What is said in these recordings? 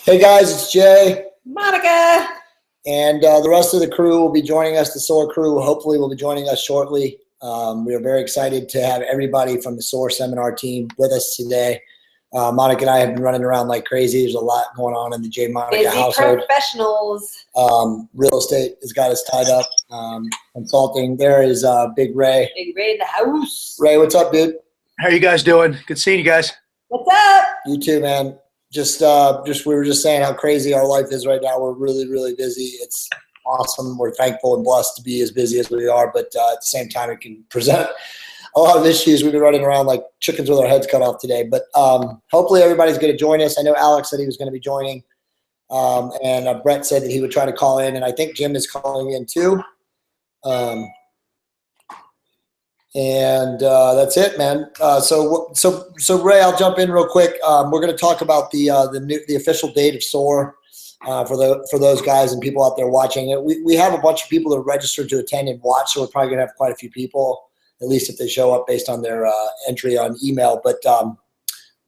Hey guys, it's Jay. Monica. And the rest of the crew will be joining us, the SOAR crew hopefully will be joining us shortly. We are very excited to have everybody from the SOAR seminar team with us today. Monica and I have been running around like crazy. There's a lot going on in the J. Monica Busy household. Professionals. Real estate has got us tied up. Consulting. There is Big Ray. Big Ray in the house. Ray, what's up, dude? How are you guys doing? Good seeing you guys. What's up? You too, man. Just we were just saying how crazy our life is right now. We're really, really busy. It's awesome. We're thankful and blessed to be as busy as we are, but at the same time, it can present a lot of issues. We've been running around like chickens with our heads cut off today, but hopefully everybody's going to join us. I know Alex said he was going to be joining, and Brett said that he would try to call in, and I think Jim is calling in too. And that's it, man. So Ray, I'll jump in real quick. We're going to talk about the official date of SOAR for those guys and people out there watching. We have a bunch of people that are registered to attend and watch, so we're probably going to have quite a few people, at least if they show up based on their entry on email. But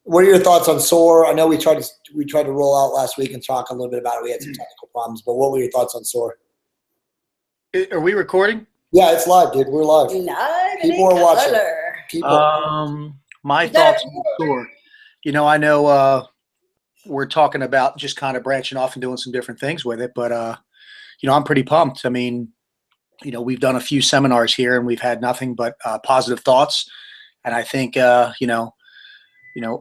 what are your thoughts on SOAR? I know we tried to roll out last week and talk a little bit about it. We had some technical problems, but what were your thoughts on SOAR? Are we recording? Yeah, it's live, dude. We're live. People are watching. My thoughts on SOAR. You know, I know we're talking about just kind of branching off and doing some different things with it, but you know, I'm pretty pumped. I mean, you know, we've done a few seminars here and we've had nothing but positive thoughts, and I think you know,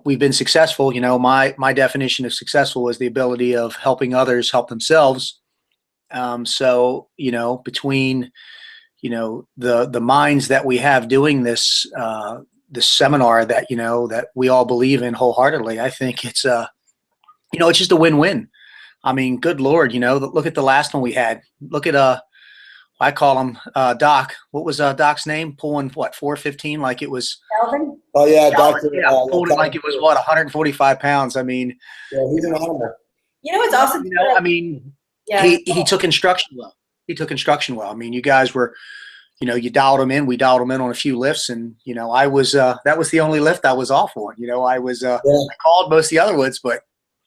we've been successful. You know, my definition of successful is the ability of helping others help themselves. So you know, between the minds that we have doing this seminar that that we all believe in wholeheartedly, I think it's it's just a win-win. I mean, good Lord, look at the last one we had. Look at I call him Doc. What was Doc's name? Pulling what, 415 like it was Calvin? Oh yeah, Doctor. Yeah, pulling it like it was what, 145 pounds. I mean, yeah, he's an animal. You know what's awesome? I mean, yeah, he took instruction well. He took instruction well. I mean, you guys were, you dialed him in. We dialed him in on a few lifts, and I was that was the only lift I was off on. I was I called most of the other ones, but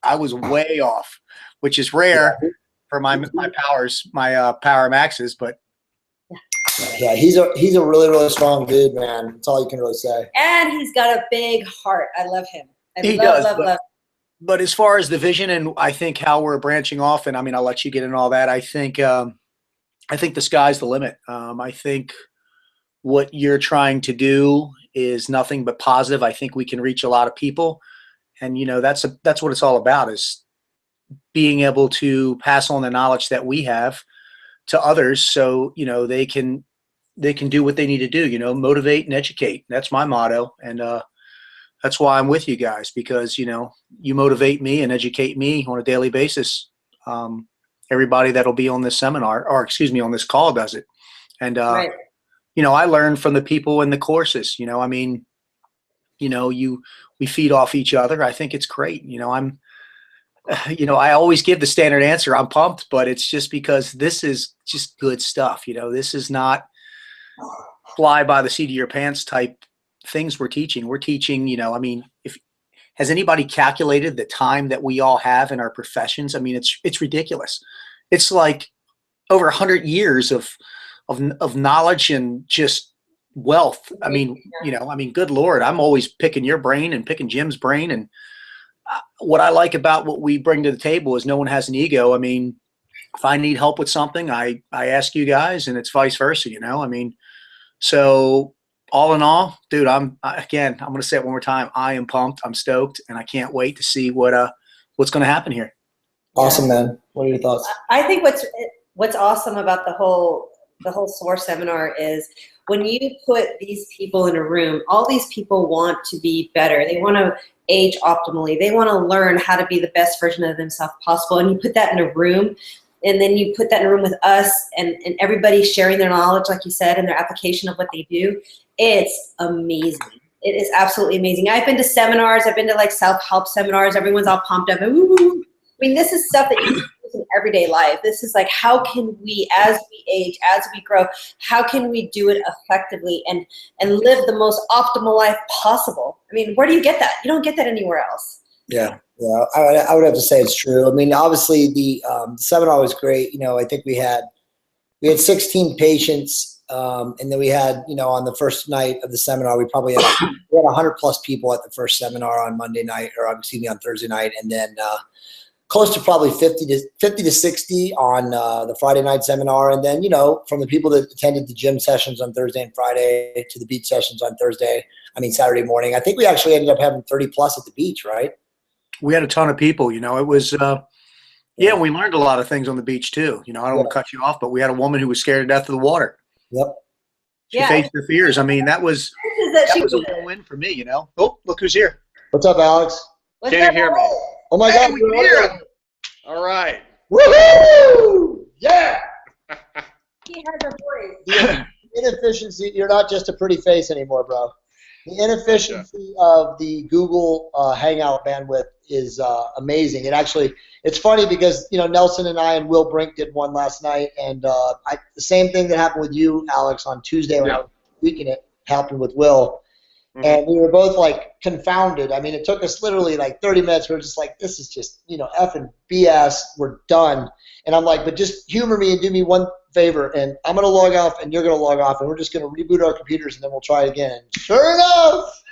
I was way off, which is rare for my powers, my power maxes. But yeah, he's a really, really strong dude, man. That's all you can really say. And he's got a big heart. I love him. He does. But as far as the vision and I think how we're branching off, and I mean, I'll let you get in all that. I think the sky's the limit. I think what you're trying to do is nothing but positive. I think we can reach a lot of people, and that's what it's all about, is being able to pass on the knowledge that we have to others, so they can do what they need to do. Motivate and educate. That's my motto, and that's why I'm with you guys, because you motivate me and educate me on a daily basis. Everybody that'll be on this seminar, or excuse me, on this call does it. And, right. I learn from the people in the courses, I mean, we feed off each other. I think it's great. I always give the standard answer. I'm pumped, but it's just because this is just good stuff. This is not fly by the seat of your pants type things we're teaching. We're teaching, I mean, has anybody calculated the time that we all have in our professions? I mean, it's ridiculous. It's like over 100 years of knowledge and just wealth. I mean, good Lord, I'm always picking your brain and picking Jim's brain. And what I like about what we bring to the table is no one has an ego. I mean, if I need help with something, I ask you guys, and it's vice versa, I mean, so all in all, dude, I'm going to say it one more time. I am pumped. I'm stoked, and I can't wait to see what's going to happen here. Awesome, man. What are your thoughts? I think what's awesome about the whole SOAR seminar is when you put these people in a room, all these people want to be better. They want to age optimally. They want to learn how to be the best version of themselves possible. And you put that in a room, and then you put that in a room with us and everybody sharing their knowledge, like you said, and their application of what they do. It's amazing. It is absolutely amazing. I've been to seminars. I've been to like self-help seminars. Everyone's all pumped up. And woo-hoo. I mean, this is stuff that you use in everyday life. This is like, how can we, as we age, as we grow, how can we do it effectively and live the most optimal life possible? I mean, where do you get that? You don't get that anywhere else. Yeah. Yeah, I would have to say it's true. I mean, obviously the seminar was great. You know, I think we had 16 patients, and then we had, you know, on the first night of the seminar, we probably had 100 plus people at the first seminar on Monday night, or excuse me, on Thursday night, and then close to probably 50 to 60 on the Friday night seminar, and then, you know, from the people that attended the gym sessions on Thursday and Friday to the beach sessions on Saturday morning. I think we actually ended up having 30 plus at the beach, right? We had a ton of people, you know, it was, yeah, we learned a lot of things on the beach too. You know, I don't want to cut you off, but we had a woman who was scared to death of the water. Yep. She faced her fears. I mean, that was a win-win for me, you know. Oh, look who's here. What's up, Alex? Can you hear me? Oh my God, we can hear him. All right. Woohoo! Yeah. He has a voice. The inefficiency, you're not just a pretty face anymore, bro. The inefficiency of the Google Hangout bandwidth is amazing. It actually, it's funny because, you know, Nelson and I and Will Brink did one last night, and the same thing that happened with you, Alex, on Tuesday when I was tweaking it happened with Will. Mm-hmm. And we were both like confounded. I mean, it took us literally like 30 minutes. We were just like, this is just, you know, effing BS. We're done. And I'm like, but just humor me and do me one favor, and I'm going to log off and you're going to log off, and we're just going to reboot our computers and then we'll try it again. And sure enough,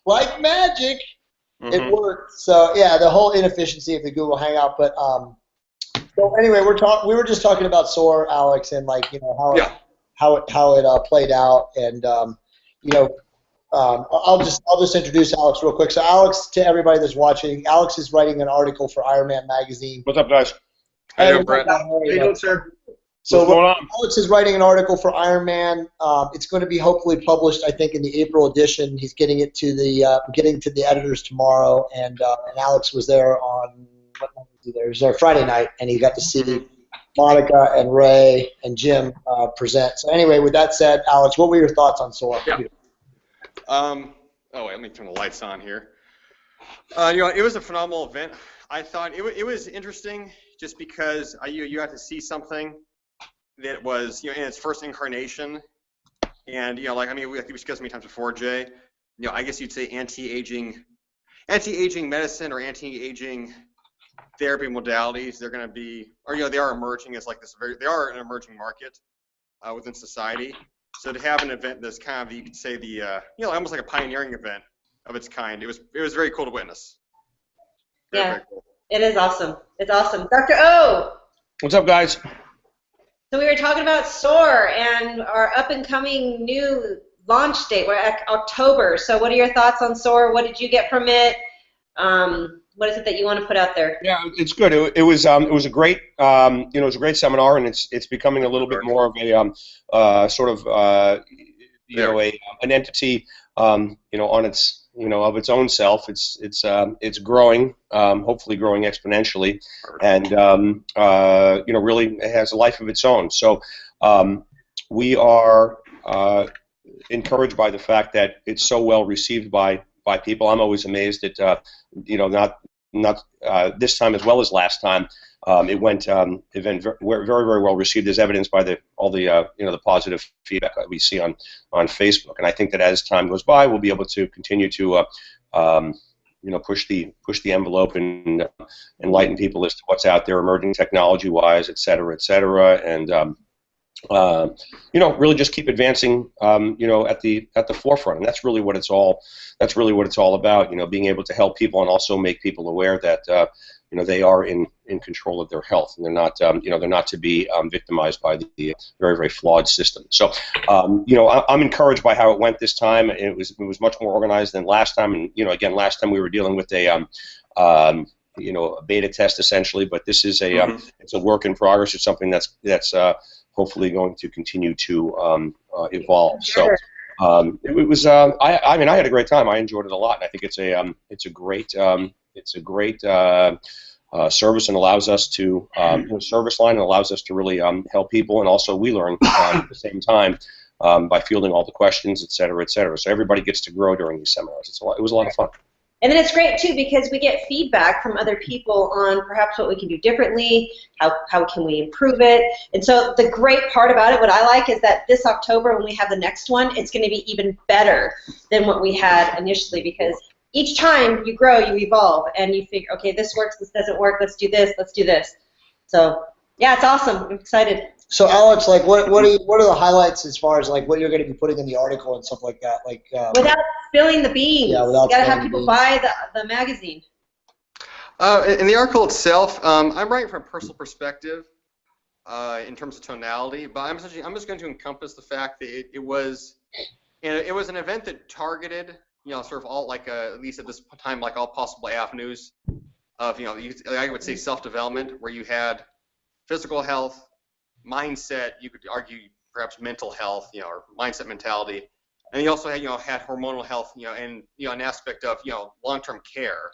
like magic, it worked. So yeah, the whole inefficiency of the Google Hangout. But so anyway, we were just talking about SOAR, Alex, and like, you know, how it played out, and you know, I'll just introduce Alex real quick. So Alex, to everybody that's watching, Alex is writing an article for Ironman magazine. What's up, guys? How you doing, Brett? How you doing, sir? So what's going on? Alex is writing an article for Ironman. It's going to be hopefully published, I think, in the April edition. He's getting it to the editors tomorrow. And Alex was there on It was there Friday night, and he got to see Monica and Ray and Jim present. So anyway, with that said, Alex, what were your thoughts on SOAR? Yeah. Oh wait, let me turn the lights on here. You know, it was a phenomenal event. I thought it was interesting just because you got to see something that was, you know, in its first incarnation, and, you know, like, I mean, we discussed many times before, Jay. You know, I guess you'd say anti-aging medicine or anti-aging therapy modalities. They're going to be, or, you know, they are emerging as like this they are an emerging market within society. So to have an event that's kind of, you could say, the you know, almost like a pioneering event of its kind, it was very cool to witness. Very cool. It is awesome. It's awesome. Dr. O. What's up, guys? So we were talking about SOAR and our up-and-coming new launch date. We're at October. So what are your thoughts on SOAR? What did you get from it? What is it that you want to put out there? Yeah, it's good. It was a great you know, it was a great seminar, and it's becoming a little bit more of a sort of you know, an entity you know, on its, you know, of its own self. It's growing, hopefully growing exponentially, and you know, really has a life of its own. So we are encouraged by the fact that it's so well received by people. I'm always amazed at you know, not this time as well as last time. It went very, very well received, as evidenced by all the you know, the positive feedback that we see on Facebook. And I think that as time goes by, we'll be able to continue to you know, push the envelope and enlighten people as to what's out there, emerging technology-wise, et cetera, and you know, really just keep advancing, you know, at the forefront, and that's really what it's all about. You know, being able to help people and also make people aware that you know, they are in control of their health, and they're not you know, they're not to be victimized by the very, very flawed system. So you know, I'm encouraged by how it went this time. It was much more organized than last time, and, you know, again, last time we were dealing with a you know, a beta test essentially, but this is it's a work in progress. It's something that's hopefully going to continue to evolve. So it was I mean, I had a great time. I enjoyed it a lot, and I think it's a great service, and allows us to service line, and allows us to really help people, and also we learn at the same time by fielding all the questions, et cetera, et cetera. So everybody gets to grow during these seminars. It was a lot of fun. And then it's great, too, because we get feedback from other people on perhaps what we can do differently, how can we improve it. And so the great part about it, what I like, is that this October, when we have the next one, it's going to be even better than what we had initially, because each time you grow, you evolve, and you figure, okay, this works, this doesn't work, let's do this, let's do this. So yeah, it's awesome. I'm excited. So Alex, like, what are the highlights as far as like what you're going to be putting in the article and stuff like that? Like without spilling the beans. Yeah, without you gotta have spilling the people buy the magazine. In the article itself, I'm writing from a personal perspective in terms of tonality, but I'm just going to encompass the fact that it was an event that targeted, sort of all, like, at least at this time, like all possible avenues of, I would say self-development, where you had physical health, mindset, you could argue perhaps mental health, or mindset mentality, and you also had, had hormonal health, and, an aspect of, long-term care.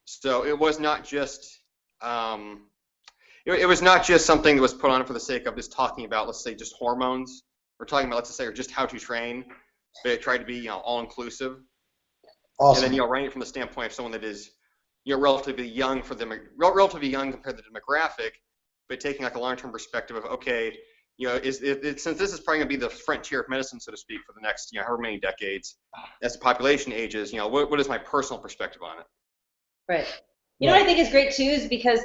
So it was not just, it was not just something that was put on for the sake of just talking about, let's say, just hormones. We're talking about, let's say, or just how to train, but it tried to be, all-inclusive. awesome. And then, writing it from the standpoint of someone that is, relatively young relatively young compared to the demographic, but taking like a long-term perspective of, okay, since this is probably going to be the frontier of medicine, so to speak, for the next, however many decades, as the population ages, what is my personal perspective on it? Right. You know what I think is great too is because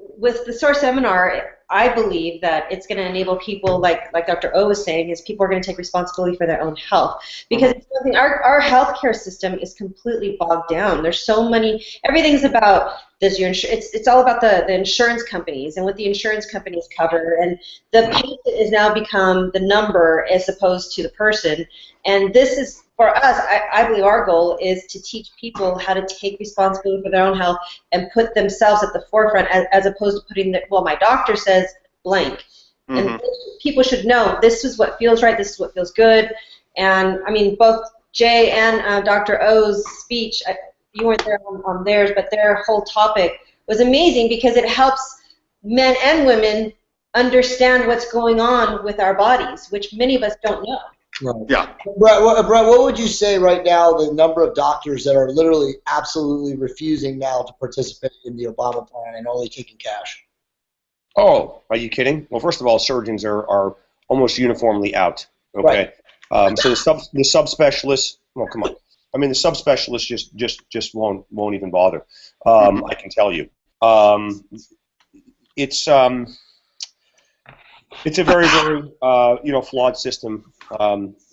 with the SOAR seminar, I believe that it's going to enable people, like Dr. O was saying, is people are going to take responsibility for their own health. Because it's something, our healthcare system is completely bogged down. There's so many, everything's about this. It's all about the insurance companies and what the insurance companies cover, and the patient has now become the number as opposed to the person. And this is, for us, I believe our goal is to teach people how to take responsibility for their own health and put themselves at the forefront, as opposed to putting well, my doctor says blank. And people should know this is what feels right, this is what feels good. And I mean, both Jay and Dr. O's speech, you weren't there on theirs, but their whole topic was amazing because it helps men and women understand what's going on with our bodies, which many of us don't know. Right. Yeah. Brett, what would you say right now the number of doctors that are literally absolutely refusing now to participate in the Obama plan and only taking cash? Oh, are you kidding? Well, first of all, surgeons are almost uniformly out. Okay. Right. So the subspecialists. Well, come on. I mean, the subspecialists just won't even bother. I can tell you. It's a very flawed system.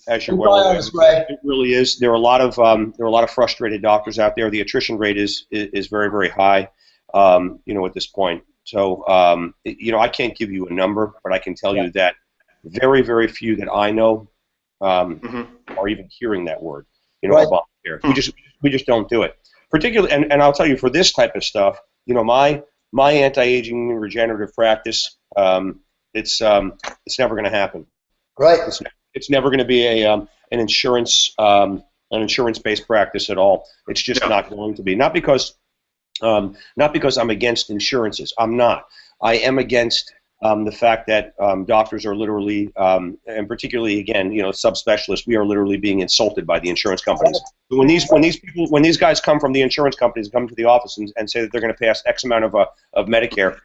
As you're well aware, it really is. There are a lot of frustrated doctors out there. The attrition rate is very, very high. At this point. So I can't give you a number, but I can tell you that very, very few that I know are even hearing that word. Obamacare. We just don't do it. Particularly, and I'll tell you, for this type of stuff, my anti-aging regenerative practice, it's never going to happen. Right. It's never going to be an insurance-based practice at all. It's just not going to be. Not because I'm against insurances. I'm not. I am against the fact that doctors are literally, and particularly again, subspecialists, we are literally being insulted by the insurance companies. When these guys come from the insurance companies, come to the office and say that they're going to pass X amount of Medicare,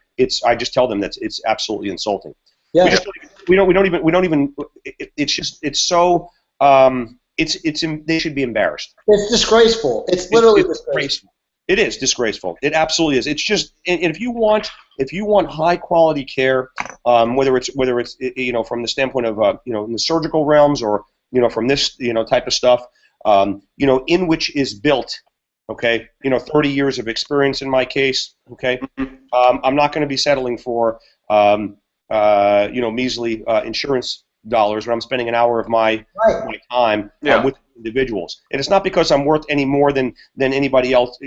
I just tell them that it's absolutely insulting. Yeah. We don't even. It's so. They should be embarrassed. It's disgraceful. It's literally disgraceful. It is disgraceful. It absolutely is. It's just, and if you want high quality care, whether it's from the standpoint of in the surgical realms or from this type of stuff, in which is built, 30 years of experience in my case, I'm not going to be settling for measly insurance dollars when I'm spending an hour of my time with individuals. And it's not because I'm worth any more than anybody else,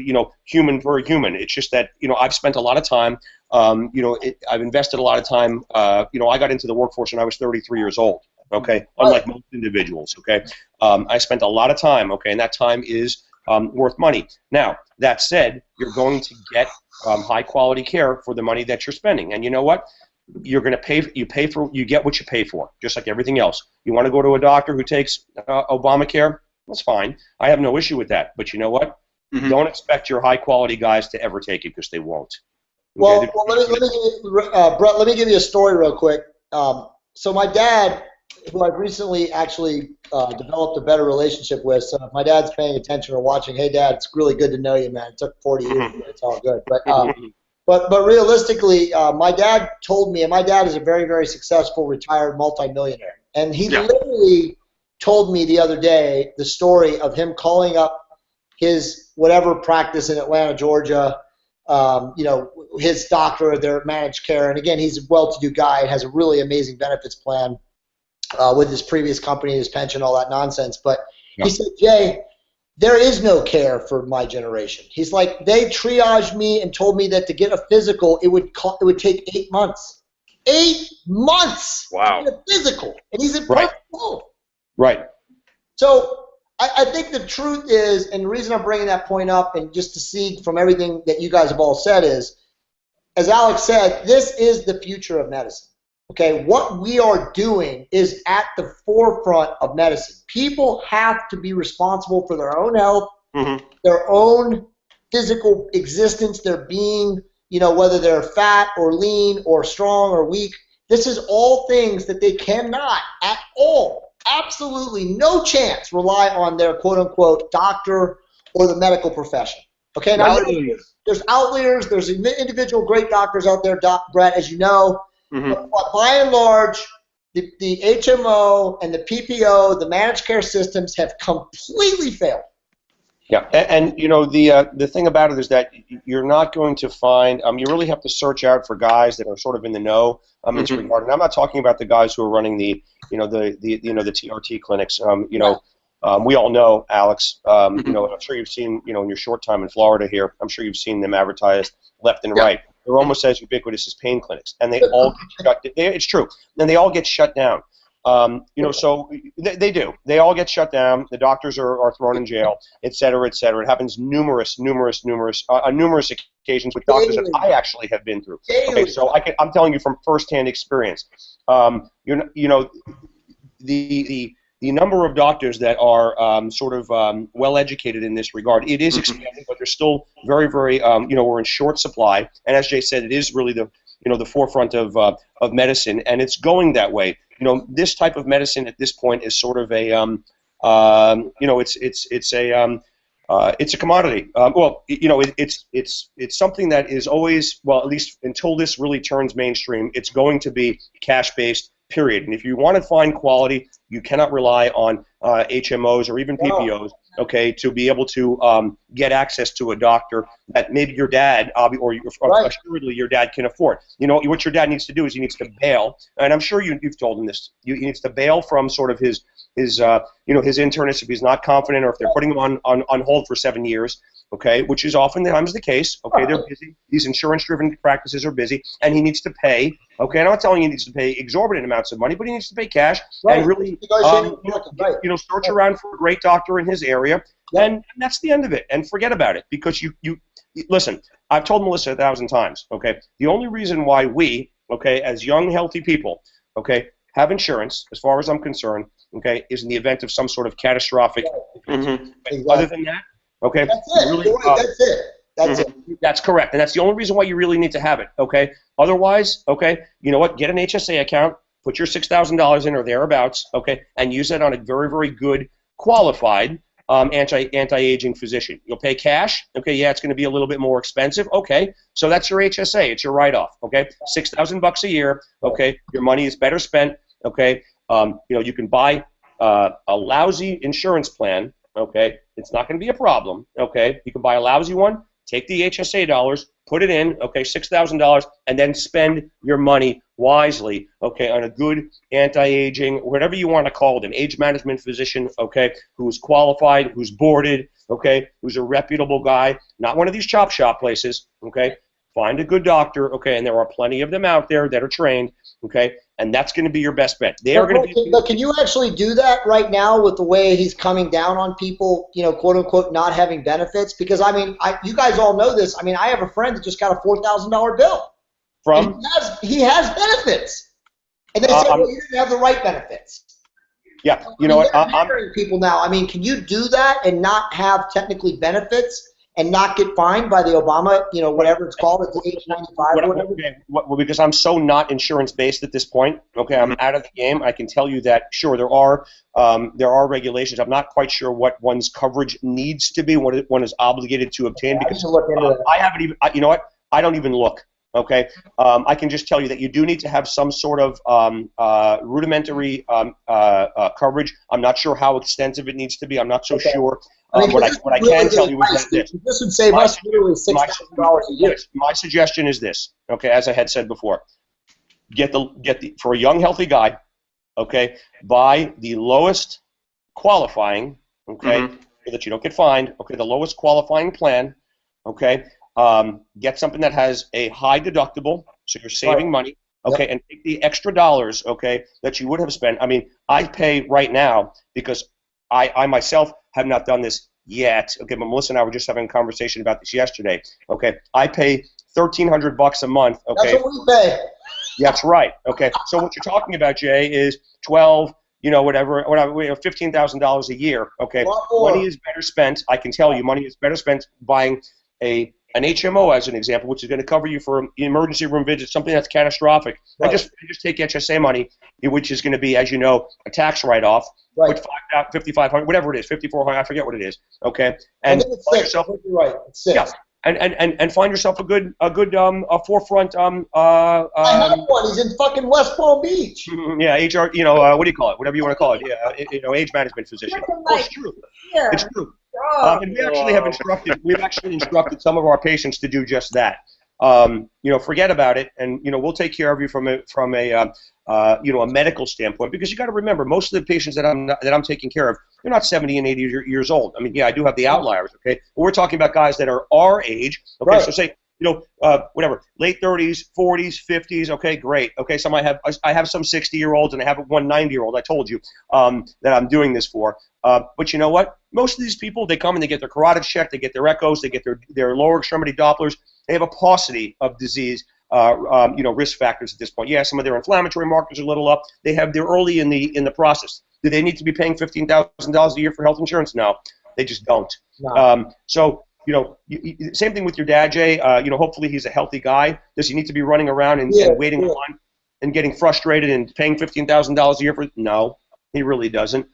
human for human. It's just that, I've spent a lot of time, I've invested a lot of time. I got into the workforce when I was 33 years old, unlike most individuals, I spent a lot of time, and that time is worth money. Now, that said, you're going to get high quality care for the money that you're spending. And you know what? You're going to pay. You get what you pay for, just like everything else. You want to go to a doctor who takes Obamacare? That's fine. I have no issue with that. But you know what? Don't expect your high quality guys to ever take it, because they won't. Well, let me give you, Brett. Let me give you a story real quick. So my dad, who I've recently actually developed a better relationship with. So if my dad's paying attention or watching, hey Dad, it's really good to know you, man. It took 40 years, but it's all good. But realistically, my dad told me, and my dad is a very, very successful retired multimillionaire, and he literally told me the other day the story of him calling up his whatever practice in Atlanta, Georgia, you know, his doctor or their managed care. And again, he's a well-to-do guy and has a really amazing benefits plan with his previous company, his pension, all that nonsense. But he said, Jay, there is no care for my generation. He's like, they triaged me and told me that to get a physical, it would take 8 months. 8 months Wow. to get a physical. And he's in perfect health. Right. So I think the truth is, and the reason I'm bringing that point up, and just to see from everything that you guys have all said is, as Alex said, this is the future of medicine. Okay, what we are doing is at the forefront of medicine. People have to be responsible for their own health, their own physical existence, their being, you know, whether they're fat or lean or strong or weak. This is all things that they cannot at all, absolutely no chance, rely on their quote-unquote doctor or the medical profession. Okay, now there's outliers, there's individual great doctors out there, Brett, as you know. But by and large, the HMO and the PPO, the managed care systems have completely failed. Yeah, and you know the thing about it is that you're not going to find. You really have to search out for guys that are sort of in the know in this regard. And I'm not talking about the guys who are running the TRT clinics. We all know, Alex. I'm sure you've seen, in your short time in Florida here, I'm sure you've seen them advertised left and right. They're almost as ubiquitous as pain clinics, and they all get shut. It's true, and they all get shut down. So they do. They all get shut down. The doctors are thrown in jail, et cetera, et cetera. It happens on numerous occasions with doctors that I actually have been through. Okay, so I'm telling you from firsthand experience. The number of doctors that are well educated in this regard, it is expanding, but they're still very, very, we're in short supply. And as Jay said, it is really the forefront of medicine, and it's going that way. This type of medicine at this point is sort of a, it's a commodity. It's something that is always, well, at least until this really turns mainstream, it's going to be cash-based, period. And if you want to find quality, you cannot rely on HMOs or even PPOs, okay, to be able to get access to a doctor that maybe your dad or assuredly your dad can afford. What your dad needs to do is he needs to bail, and I'm sure you've told him this. He needs to bail from sort of his internist if he's not confident, or if they're putting him on hold for 7 years. Okay, which is oftentimes the case. Okay, they're busy. These insurance-driven practices are busy, and he needs to pay. Okay, I'm not telling you he needs to pay exorbitant amounts of money, but he needs to pay cash and really, search around for a great doctor in his area, and that's the end of it. And forget about it, because you listen. I've told Melissa 1,000 times. Okay, the only reason why we, okay, as young, healthy people, okay, have insurance, as far as I'm concerned, okay, is in the event of some sort of catastrophic. Other than that. Okay. That's it. That's it. That's correct, and that's the only reason why you really need to have it. Okay. Otherwise, okay, you know what? Get an HSA account, put your $6,000 in or thereabouts, okay, and use that on a very, very good, qualified anti-aging physician. You'll pay cash. Okay. Yeah, it's going to be a little bit more expensive. Okay. So that's your HSA. It's your write-off. Okay. $6,000 a year. Okay. Your money is better spent. Okay. You can buy a lousy insurance plan. Okay, it's not going to be a problem. Okay, you can buy a lousy one, take the HSA dollars, put it in, okay, $6,000, and then spend your money wisely, okay, on a good anti-aging, whatever you want to call it, an age management physician, okay, who's qualified, who's boarded, okay, who's a reputable guy, not one of these chop shop places, okay. Find a good doctor, okay, and there are plenty of them out there that are trained, okay, and that's going to be your best bet. They are going to be. But can you actually do that right now with the way he's coming down on people, quote unquote, not having benefits? Because you guys all know this. I have a friend that just got a $4,000 bill. From? He has benefits, and they said, well, you didn't have the right benefits. Yeah, you know what? I'm hiring people now. Can you do that and not have technically benefits and not get fined by the Obama, whatever it's called, it's age 95 or whatever? Well, because I'm so not insurance based at this point. Okay, I'm out of the game. I can tell you that sure there are regulations. I'm not quite sure what one's coverage needs to be, what one is obligated to obtain. Because I haven't even. You know what? I don't even look. Okay, I can just tell you that you do need to have some sort of rudimentary coverage. I'm not sure how extensive it needs to be. I'm not so sure. What I can tell you is that this would save us literally $6,000 a year. My suggestion is this. Okay, as I had said before, get the for a young healthy guy. Okay, buy the lowest qualifying. Okay, so that you don't get fined. Okay, the lowest qualifying plan. Okay. Get something that has a high deductible, so you're saving money, okay, and take the extra dollars, okay, that you would have spent. I mean, I pay right now because I myself have not done this yet, okay, but Melissa and I were just having a conversation about this yesterday, okay. I pay $1,300 a month, okay. That's what we pay. That's right, okay. So what you're talking about, Jay, is 12, whatever, $15,000 a year, okay. Money is better spent. I can tell you, money is better spent buying an HMO, as an example, which is going to cover you for emergency room visits, something that's catastrophic. Right. I just take HSA money, which is going to be, as you know, a tax write-off. Right. Put $5,500, whatever it is, $5,400, I forget what it is. Okay, and I think it's 6. You're right, it's 6. Yeah, and find yourself a good forefront. I have one. He's in fucking West Palm Beach. Yeah, HR. What do you call it? Whatever you want to call it. Yeah, age management physician. It's true. Yeah. It's true. And we've actually instructed some of our patients to do just that. Forget about it, and we'll take care of you from a medical standpoint, because you got to remember, most of the patients that I'm taking care of, they're not 70 and 80 years old. I mean, yeah, I do have the outliers, okay, but we're talking about guys that are our age, okay, right. So say whatever, late 30s, 40s, 50s, okay, great, okay. Some I have some 60-year-olds, and I have one 90-year-old. I told you that I'm doing this for. But you know what? Most of these people, they come and they get their carotids checked, they get their echoes, they get their lower extremity Dopplers. They have a paucity of disease, risk factors at this point. Yeah, some of their inflammatory markers are a little up. They're early in the process. Do they need to be paying $15,000 a year for health insurance? No, they just don't. No. Same thing with your dad, Jay. Hopefully he's a healthy guy. Does he need to be running around and waiting in line and getting frustrated and paying $15,000 a year for? No, he really doesn't.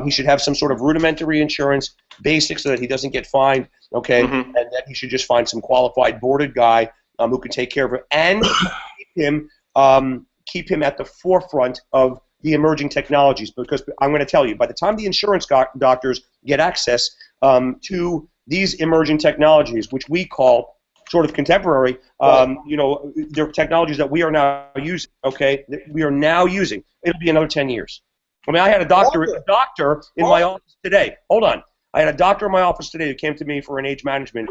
He should have some sort of rudimentary insurance, basic, so that he doesn't get fined, okay? And then he should just find some qualified boarded guy who can take care of it and keep him at the forefront of the emerging technologies. Because I'm going to tell you, by the time the insurance doctors get access to these emerging technologies, which we call sort of contemporary, they're technologies that we are now using, okay? We are now using. It'll be another 10 years. I mean, I had a doctor in my office today. Hold on. I had a doctor in my office today who came to me for an age management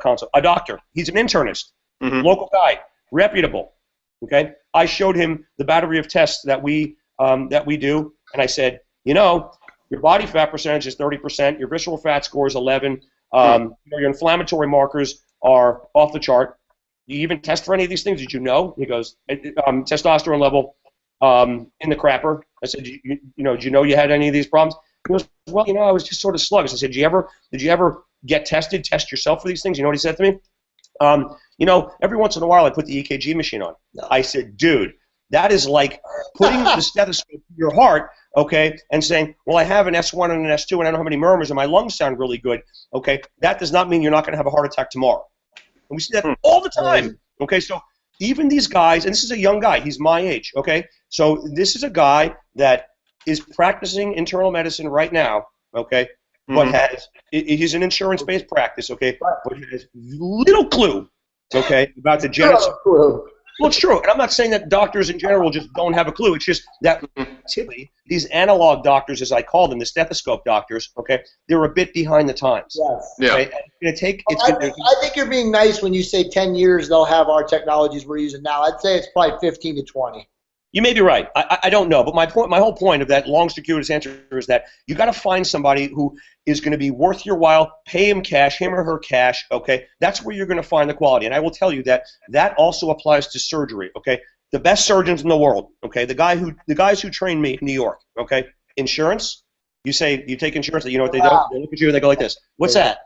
consult. A doctor. He's an internist, local guy, reputable. Okay. I showed him the battery of tests that we do, and I said, your body fat percentage is 30%. Your visceral fat score is 11. Your inflammatory markers are off the chart. Do you even test for any of these things? Did you know? He goes, testosterone level in the crapper. I said, did you know you had any of these problems? He goes, well, I was just sort of sluggish. I said, did you ever get tested, test yourself for these things? You know what he said to me? Every once in a while I put the EKG machine on. No. I said, dude, that is like putting the stethoscope to your heart, okay, and saying, well, I have an S1 and an S2 and I don't have any murmurs and my lungs sound really good, okay? That does not mean you're not going to have a heart attack tomorrow. And we see that all the time, okay? So even these guys, and this is a young guy, he's my age, okay? So this is a guy that is practicing internal medicine right now, okay, but he's an insurance-based practice, okay, but he has little clue, okay, about the genesis. Well, it's true, and I'm not saying that doctors in general just don't have a clue. It's just that typically these analog doctors, as I call them, the stethoscope doctors, okay, they're a bit behind the times. Yes. Yeah. Okay? I think you're being nice when you say 10 years they'll have our technologies we're using now. I'd say it's probably 15 to 20. You may be right. I don't know, but my whole point of that long, circuitous answer is that you got to find somebody who is going to be worth your while. Pay him or her cash. Okay, that's where you're going to find the quality. And I will tell you that also applies to surgery. Okay, the best surgeons in the world. Okay, the guys who trained me in New York. Okay, insurance. You say you take insurance. You know what they do? They look at you and they go like this. What's that?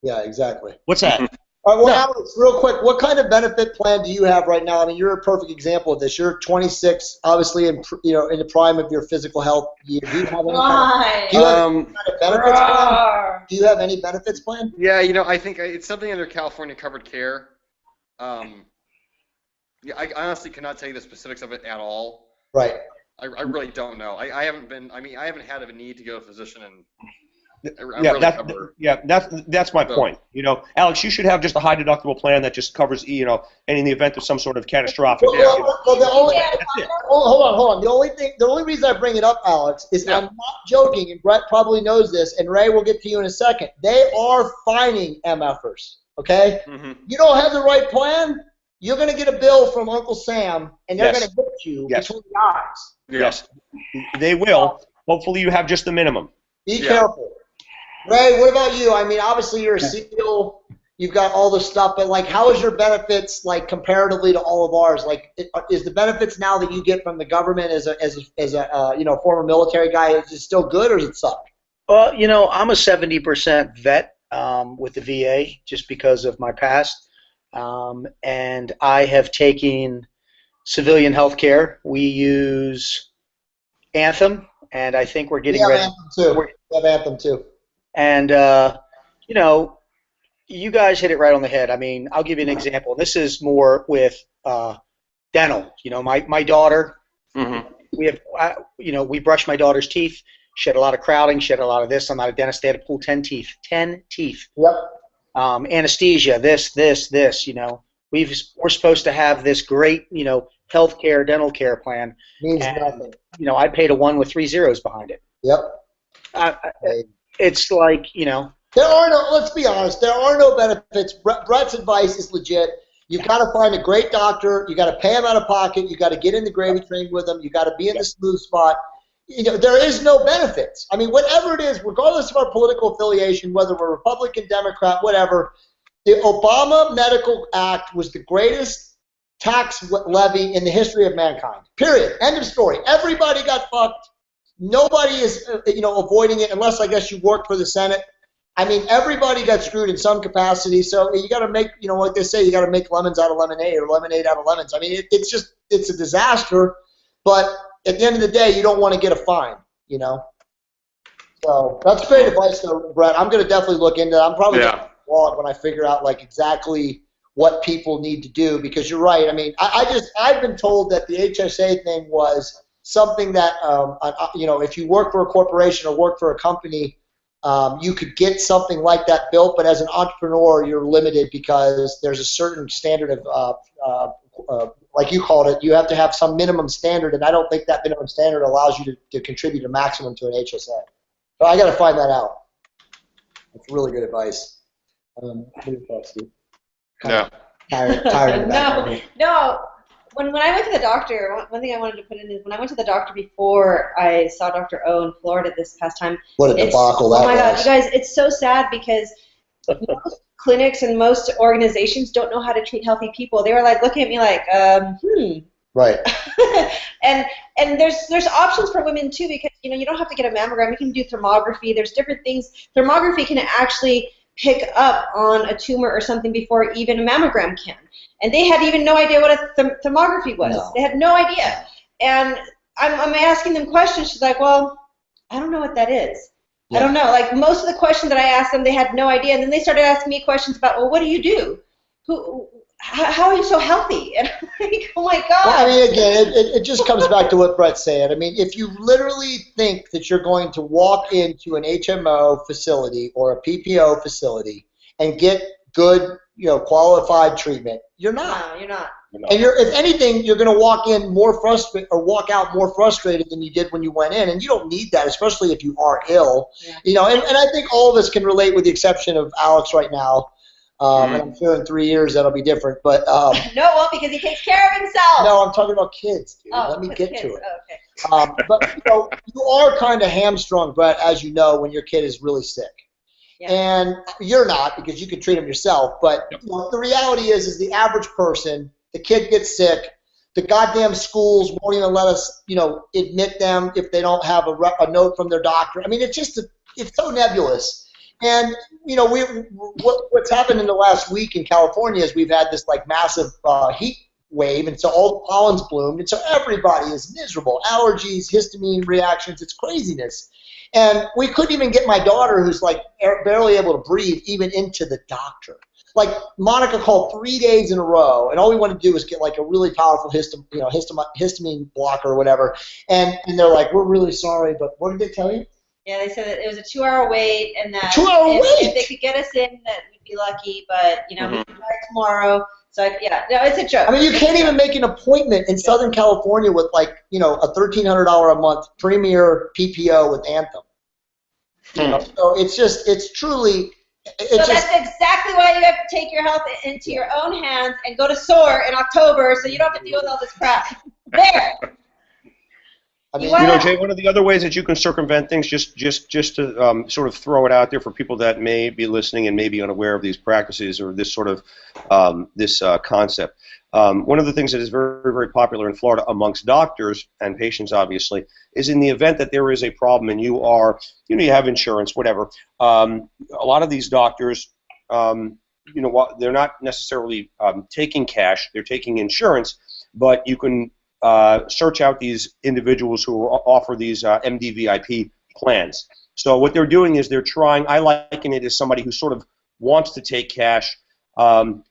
Yeah, exactly. What's that? All right, well, Alex, real quick, what kind of benefit plan do you have right now? I mean, you're a perfect example of this. You're 26, obviously, in the prime of your physical health years. Do you have any kind of benefits plan? Do you have any benefits plan? Yeah, I think it's something under California covered care. Yeah, I honestly cannot tell you the specifics of it at all. Right. I really don't know. I haven't been. I mean, I haven't had a need to go to a physician and. That's my point. Alex, you should have just a high deductible plan that just covers, and in the event of some sort of catastrophic. Hold on. The only reason I bring it up, Alex, is I'm not joking, and Brett probably knows this, and Ray will get to you in a second. They are fining MFers. Okay, you don't have the right plan, you're going to get a bill from Uncle Sam, and they're going to hit you between the eyes. Yes, they will. Hopefully, you have just the minimum. Be careful. Ray, what about you? I mean, obviously you're a SEAL, you've got all this stuff, but like, how is your benefits like comparatively to all of ours? Like, is the benefits now that you get from the government as a former military guy, is it still good or does it suck? Well, I'm a 70% vet with the VA just because of my past, and I have taken civilian health care. We use Anthem, and I think we're getting ready. We have Anthem too. And, you guys hit it right on the head. I mean, I'll give you an example. This is more with dental. My daughter, we brushed my daughter's teeth. She had a lot of crowding. She had a lot of this. I'm not a dentist. They had to pull 10 teeth. 10 teeth. Yep. Anesthesia, this. We're supposed to have this great, health care, dental care plan. Means nothing. I paid a 1 with 3 zeros behind it. Yep. It's like, let's be honest, there are no benefits. Brett's advice is legit. You've got to find a great doctor. You got to pay him out of pocket. You got to get in the gravy train with him. You got to be in the smooth spot. There is no benefits. I mean, whatever it is, regardless of our political affiliation, whether we're Republican, Democrat, whatever, the Obama Medical Act was the greatest tax levy in the history of mankind. Period. End of story. Everybody got fucked. Nobody is, avoiding it unless, I guess, you work for the Senate. I mean, everybody got screwed in some capacity. So you got to make, like they say, you got to make lemons out of lemonade or lemonade out of lemons. I mean, it's a disaster. But at the end of the day, you don't want to get a fine, So that's great advice, though, Brett. I'm going to definitely look into that. I'm probably going to blog when I figure out like exactly what people need to do, because you're right. I mean, I've been told that the HSA thing was something that, if you work for a corporation or work for a company, you could get something like that built, but as an entrepreneur, you're limited because there's a certain standard of, like you called it, you have to have some minimum standard, and I don't think that minimum standard allows you to contribute a maximum to an HSA. But I got to find that out. That's really good advice. What do you think, Steve? Tired of that. No. When I went to the doctor, one thing I wanted to put in is when I went to the doctor before I saw Dr. O in Florida this past time. What a debacle that was. Oh my God, you guys, it's so sad because most clinics and most organizations don't know how to treat healthy people. They were like looking at me like, Right. and there's options for women too, because you don't have to get a mammogram. You can do thermography. There's different things. Thermography can actually pick up on a tumor or something before even a mammogram can. And they had even no idea what a thermography was. No. They had no idea. And I'm asking them questions. She's like, well, I don't know what that is. Yeah. I don't know. Like most of the questions that I asked them, they had no idea. And then they started asking me questions about, well, what do you do? How are you so healthy? And I'm like, oh my God. Well, I mean, again, it just comes back to what Brett's saying. I mean, if you literally think that you're going to walk into an HMO facility or a PPO facility and get good, qualified treatment, you're not. No, you're not. And if anything, you're going to walk in more frustrated or walk out more frustrated than you did when you went in, and you don't need that, especially if you are ill. Yeah. And I think all of us can relate, with the exception of Alex right now. And I'm sure in 3 years that'll be different. But no, well, because he takes care of himself. No, I'm talking about kids, dude. Let me get to it. Oh, okay. But you are kind of hamstrung, Brett, as you know, when your kid is really sick. Yeah. And you're not, because you can treat them yourself. But the reality is the average person, the kid gets sick, the goddamn schools won't even let us, admit them if they don't have a note from their doctor. I mean, it's so nebulous. And you know, what's happened in the last week in California is we've had this like massive heat wave, and so all the pollen's bloomed, and so everybody is miserable. Allergies, histamine reactions, it's craziness. And we couldn't even get my daughter, who's like barely able to breathe, even into the doctor. Like Monica called 3 days in a row, and all we wanted to do was get like a really powerful histamine blocker or whatever. And they're like, "We're really sorry, but what did they tell you?" Yeah, they said that it was a 2-hour wait, and that 2-hour wait. If they could get us in, that we'd be lucky. But you know, we can try tomorrow. So yeah, no, it's a joke. I mean, you can't even make an appointment in Southern California with like, you know, a $1,300 a month premier PPO with Anthem. You know, so it's truly. So that's exactly why you have to take your health into your own hands and go to SOAR in October, so you don't have to deal with all this crap. There. I mean, you know, Jay, one of the other ways that you can circumvent things, just to sort of throw it out there for people that may be listening and may be unaware of these practices or this sort of concept. One of the things that is very, very popular in Florida amongst doctors and patients, obviously, is in the event that there is a problem and you are, you know, you have insurance, whatever. A lot of these doctors, you know, they're not necessarily taking cash; they're taking insurance, but you can search out these individuals who offer these MDVIP plans. So what they're doing is they're trying, I liken it as somebody who sort of wants to take cash,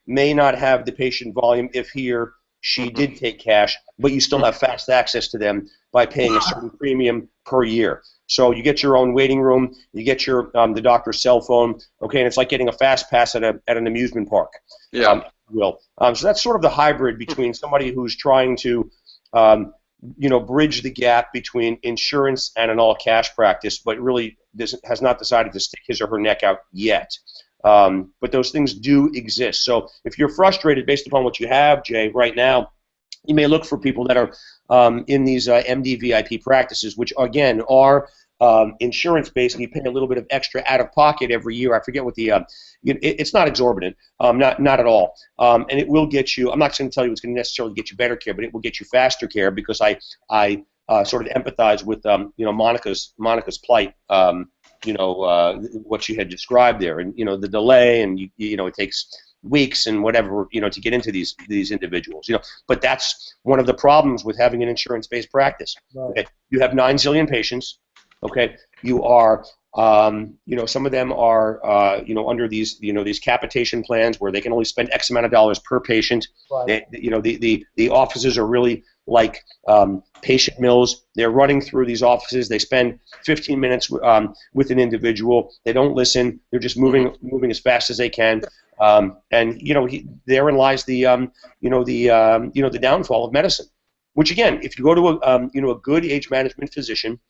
may not have the patient volume if he or she did take cash, but you still have fast access to them by paying a certain premium per year. So you get your own waiting room, you get your the doctor's cell phone, okay, and it's like getting a fast pass at an amusement park. Yeah. So that's sort of the hybrid between somebody who's trying to you know, bridge the gap between insurance and an all-cash practice, but really has not decided to stick his or her neck out yet. But those things do exist. So if you're frustrated based upon what you have, Jay, right now, you may look for people that are in these MDVIP practices, which, again, are insurance-based, and you pay a little bit of extra out-of-pocket every year. I forget what the it's not exorbitant, not at all, and it will get you. I'm not going to tell you it's going to necessarily get you better care, but it will get you faster care because I sort of empathize with you know, Monica's plight. You know, what she had described there, and you know, the delay, and you know, it takes weeks and whatever, you know, to get into these individuals, you know. But that's one of the problems with having an insurance-based practice. Right. Okay? You have 9 zillion patients. Okay, you are, you know, some of them are, you know, under these, you know, these capitation plans where they can only spend X amount of dollars per patient. Right. You know, the offices are really like patient mills. They're running through these offices. They spend 15 minutes with an individual. They don't listen. They're just moving as fast as they can. And you know, therein lies the you know, the downfall of medicine. Which again, if you go to a you know, a good age management physician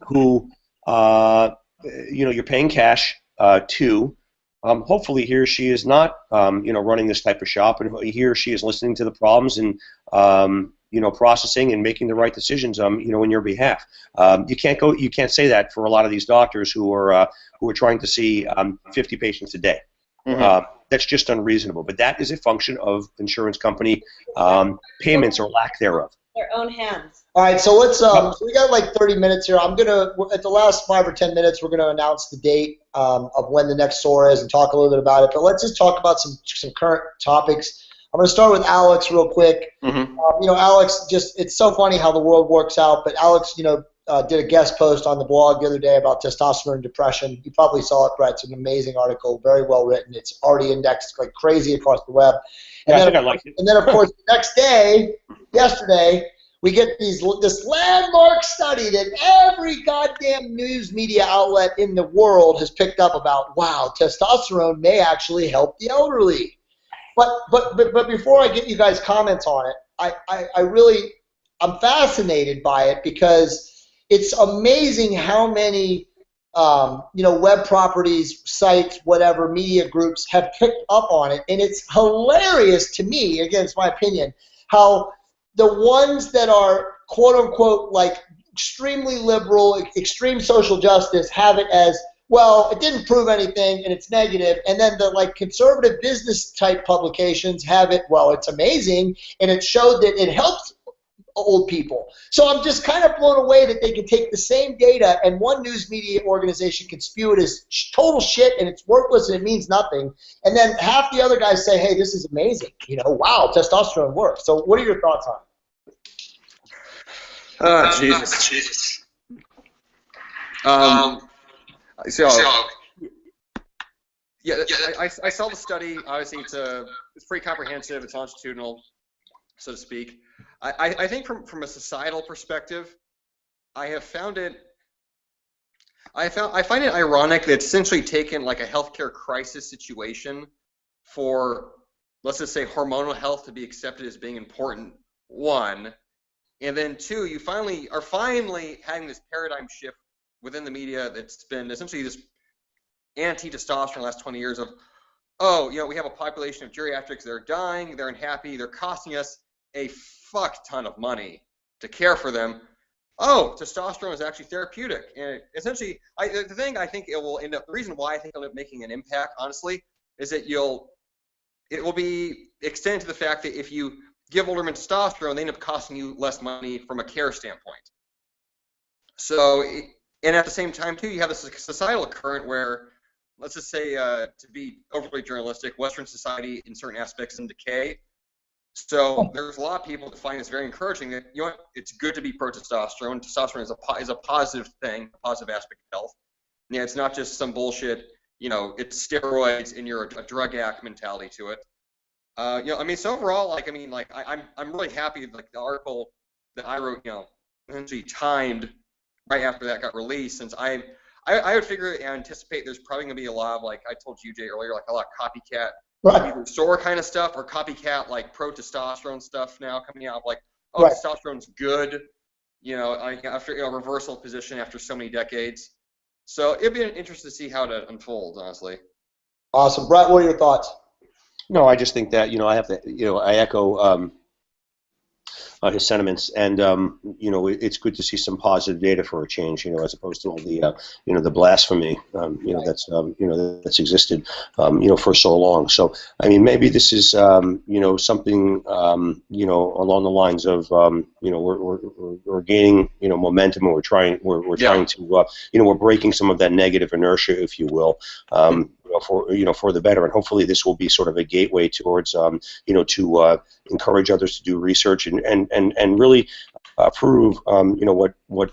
who you know, you're paying cash to, hopefully he or she is not you know, running this type of shop, and he or she is listening to the problems and you know, processing and making the right decisions you know, on your behalf. You can't say that for a lot of these doctors who are trying to see 50 patients a day. That's just unreasonable. But that is a function of insurance company payments or lack thereof. Their own hands. All right, so let's. So we got like 30 minutes here. I'm gonna, at the last 5 or 10 minutes, we're gonna announce the date of when the next SOAR is and talk a little bit about it. But let's just talk about some current topics. I'm gonna start with Alex real quick. You know, Alex, it's so funny how the world works out. But Alex, you know, did a guest post on the blog the other day about testosterone and depression. You probably saw it, Brett. It's an amazing article, very well written. It's already indexed like crazy across the web. And yeah, then, I think I like it. And then, of course, the next day, yesterday, we get this landmark study that every goddamn news media outlet in the world has picked up about. Wow, testosterone may actually help the elderly. But before I get you guys comments on it, I'm fascinated by it because it's amazing how many you know, web properties, sites, whatever, media groups have picked up on it, and it's hilarious to me. Again, it's my opinion, how the ones that are quote unquote like extremely liberal, extreme social justice have it as, well, it didn't prove anything and it's negative, and then the like conservative business type publications have it, well, it's amazing and it showed that it helps old people. So I'm just kind of blown away that they can take the same data and one news media organization can spew it as total shit and it's worthless and it means nothing. And then half the other guys say, hey, this is amazing. You know, wow, testosterone works. So what are your thoughts on it? Oh, Jesus. Yeah, I saw the study. Obviously, it's pretty comprehensive. It's longitudinal, so to speak. I think from a societal perspective, I find it ironic that it's essentially taken like a healthcare crisis situation for, let's just say, hormonal health to be accepted as being important, one, and then two, you are finally having this paradigm shift within the media that's been essentially this anti-testosterone the last 20 years of, oh, you know, we have a population of geriatrics that are dying, they're unhappy, they're costing us a fuck ton of money to care for them. Oh, testosterone is actually therapeutic. And essentially, the thing I think it will end up, the reason why I think it'll end up making an impact, honestly, is that it will be extended to the fact that if you give older men testosterone, they end up costing you less money from a care standpoint. So, and at the same time, too, you have this societal current where, let's just say, to be overly journalistic, Western society in certain aspects is in decay. So there's a lot of people that find this very encouraging that, you know what, it's good to be pro-testosterone. Testosterone is a positive thing, a positive aspect of health. Yeah, it's not just some bullshit, you know, it's steroids and you're a drug act mentality to it. You know, I mean, so overall, like, I mean, like, I'm really happy, like, the article that I wrote, you know, essentially timed right after that got released, since I would figure and anticipate there's probably going to be a lot of, like I told you, Jay, earlier, like a lot of copycat, either SOAR kind of stuff or copycat, like pro-testosterone stuff now coming out, like, oh, testosterone's good, you know, after, you know, reversal of position after so many decades. So it'd be interesting to see how it unfolds, honestly. Awesome. Brett, what are your thoughts? No, I just think that, you know, I have to, you know, I echo his sentiments, and you know, it's good to see some positive data for a change, you know, as opposed to all the you know, the blasphemy, you know, that's you know, that's existed, you know, for so long. So I mean, maybe this is you know, something you know, along the lines of you know, we're gaining, you know, momentum, and we're trying to you know, we're breaking some of that negative inertia, if you will, you know, for the better, and hopefully this will be sort of a gateway towards you know, to encourage others to do research and really prove you know, what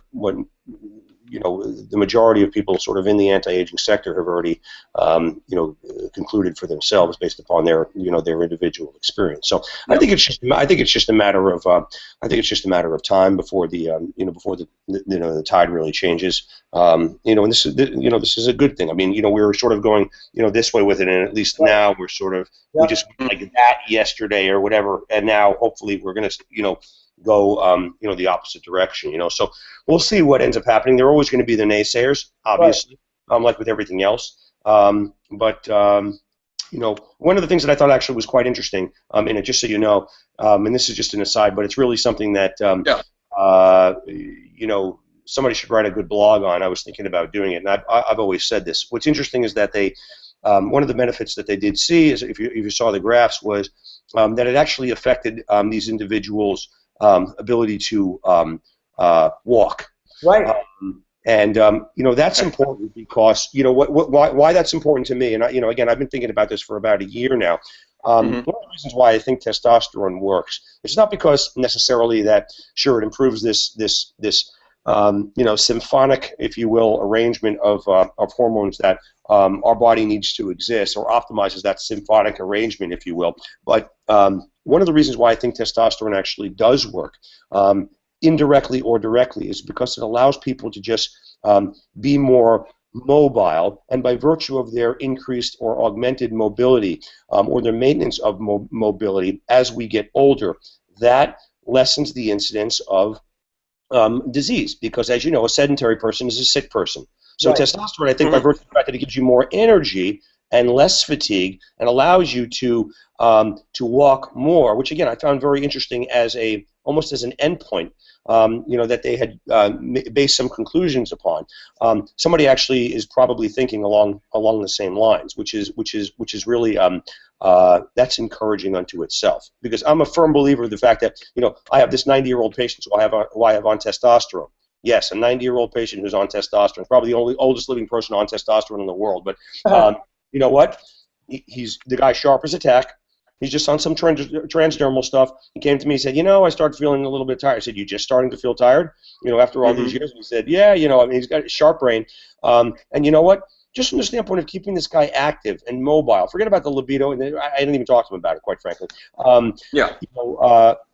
you know, the majority of people sort of in the anti-aging sector have already you know, concluded for themselves based upon their, you know, their individual experience. So I think it's just a matter of time before the you know, before the you know, the tide really changes. You know, and this is a good thing. I mean, you know, we were sort of going, you know, this way with it, and at least now we're sort of we just went like that yesterday or whatever, and now hopefully we're going to, you know, go you know, the opposite direction, you know. So we'll see what ends up happening. There are always going to be the naysayers, obviously, like with everything else. But you know, one of the things that I thought actually was quite interesting, and just so you know, and this is just an aside, but it's really something that you know, somebody should write a good blog on. I was thinking about doing it, and I've always said this. What's interesting is that they one of the benefits that they did see is, if you saw the graphs, was that it actually affected these individuals' ability to walk. Right. And you know, that's important because, you know, why that's important to me, and you know, again, I've been thinking about this for about a year now. One of the reasons why I think testosterone works, it's not because necessarily that, sure, it improves this you know, symphonic, if you will, arrangement of hormones that our body needs to exist, or optimizes that symphonic arrangement, if you will. But one of the reasons why I think testosterone actually does work, indirectly or directly, is because it allows people to just be more mobile, and by virtue of their increased or augmented mobility, or their maintenance of mobility as we get older, that lessens the incidence of disease, because, as you know, a sedentary person is a sick person. So testosterone, I think, by virtue of the fact that it gives you more energy and less fatigue, and allows you to walk more, which again I found very interesting as almost as an endpoint, you know, that they had based some conclusions upon. Somebody actually is probably thinking along the same lines, which is really that's encouraging unto itself. Because I'm a firm believer of the fact that, I have this 90-year-old patient who I have on testosterone. Yes, a 90-year-old patient who's on testosterone. Probably the oldest living person on testosterone in the world. But you know what? He's the guy sharp as a tack. He's just on some transdermal stuff. He came to me and said, I started feeling a little bit tired. I said, you just starting to feel tired? After all these years? And he said, yeah, he's got a sharp brain. And you know what? Just from the standpoint of keeping this guy active and mobile, forget about the libido, and I didn't even talk to him about it, quite frankly.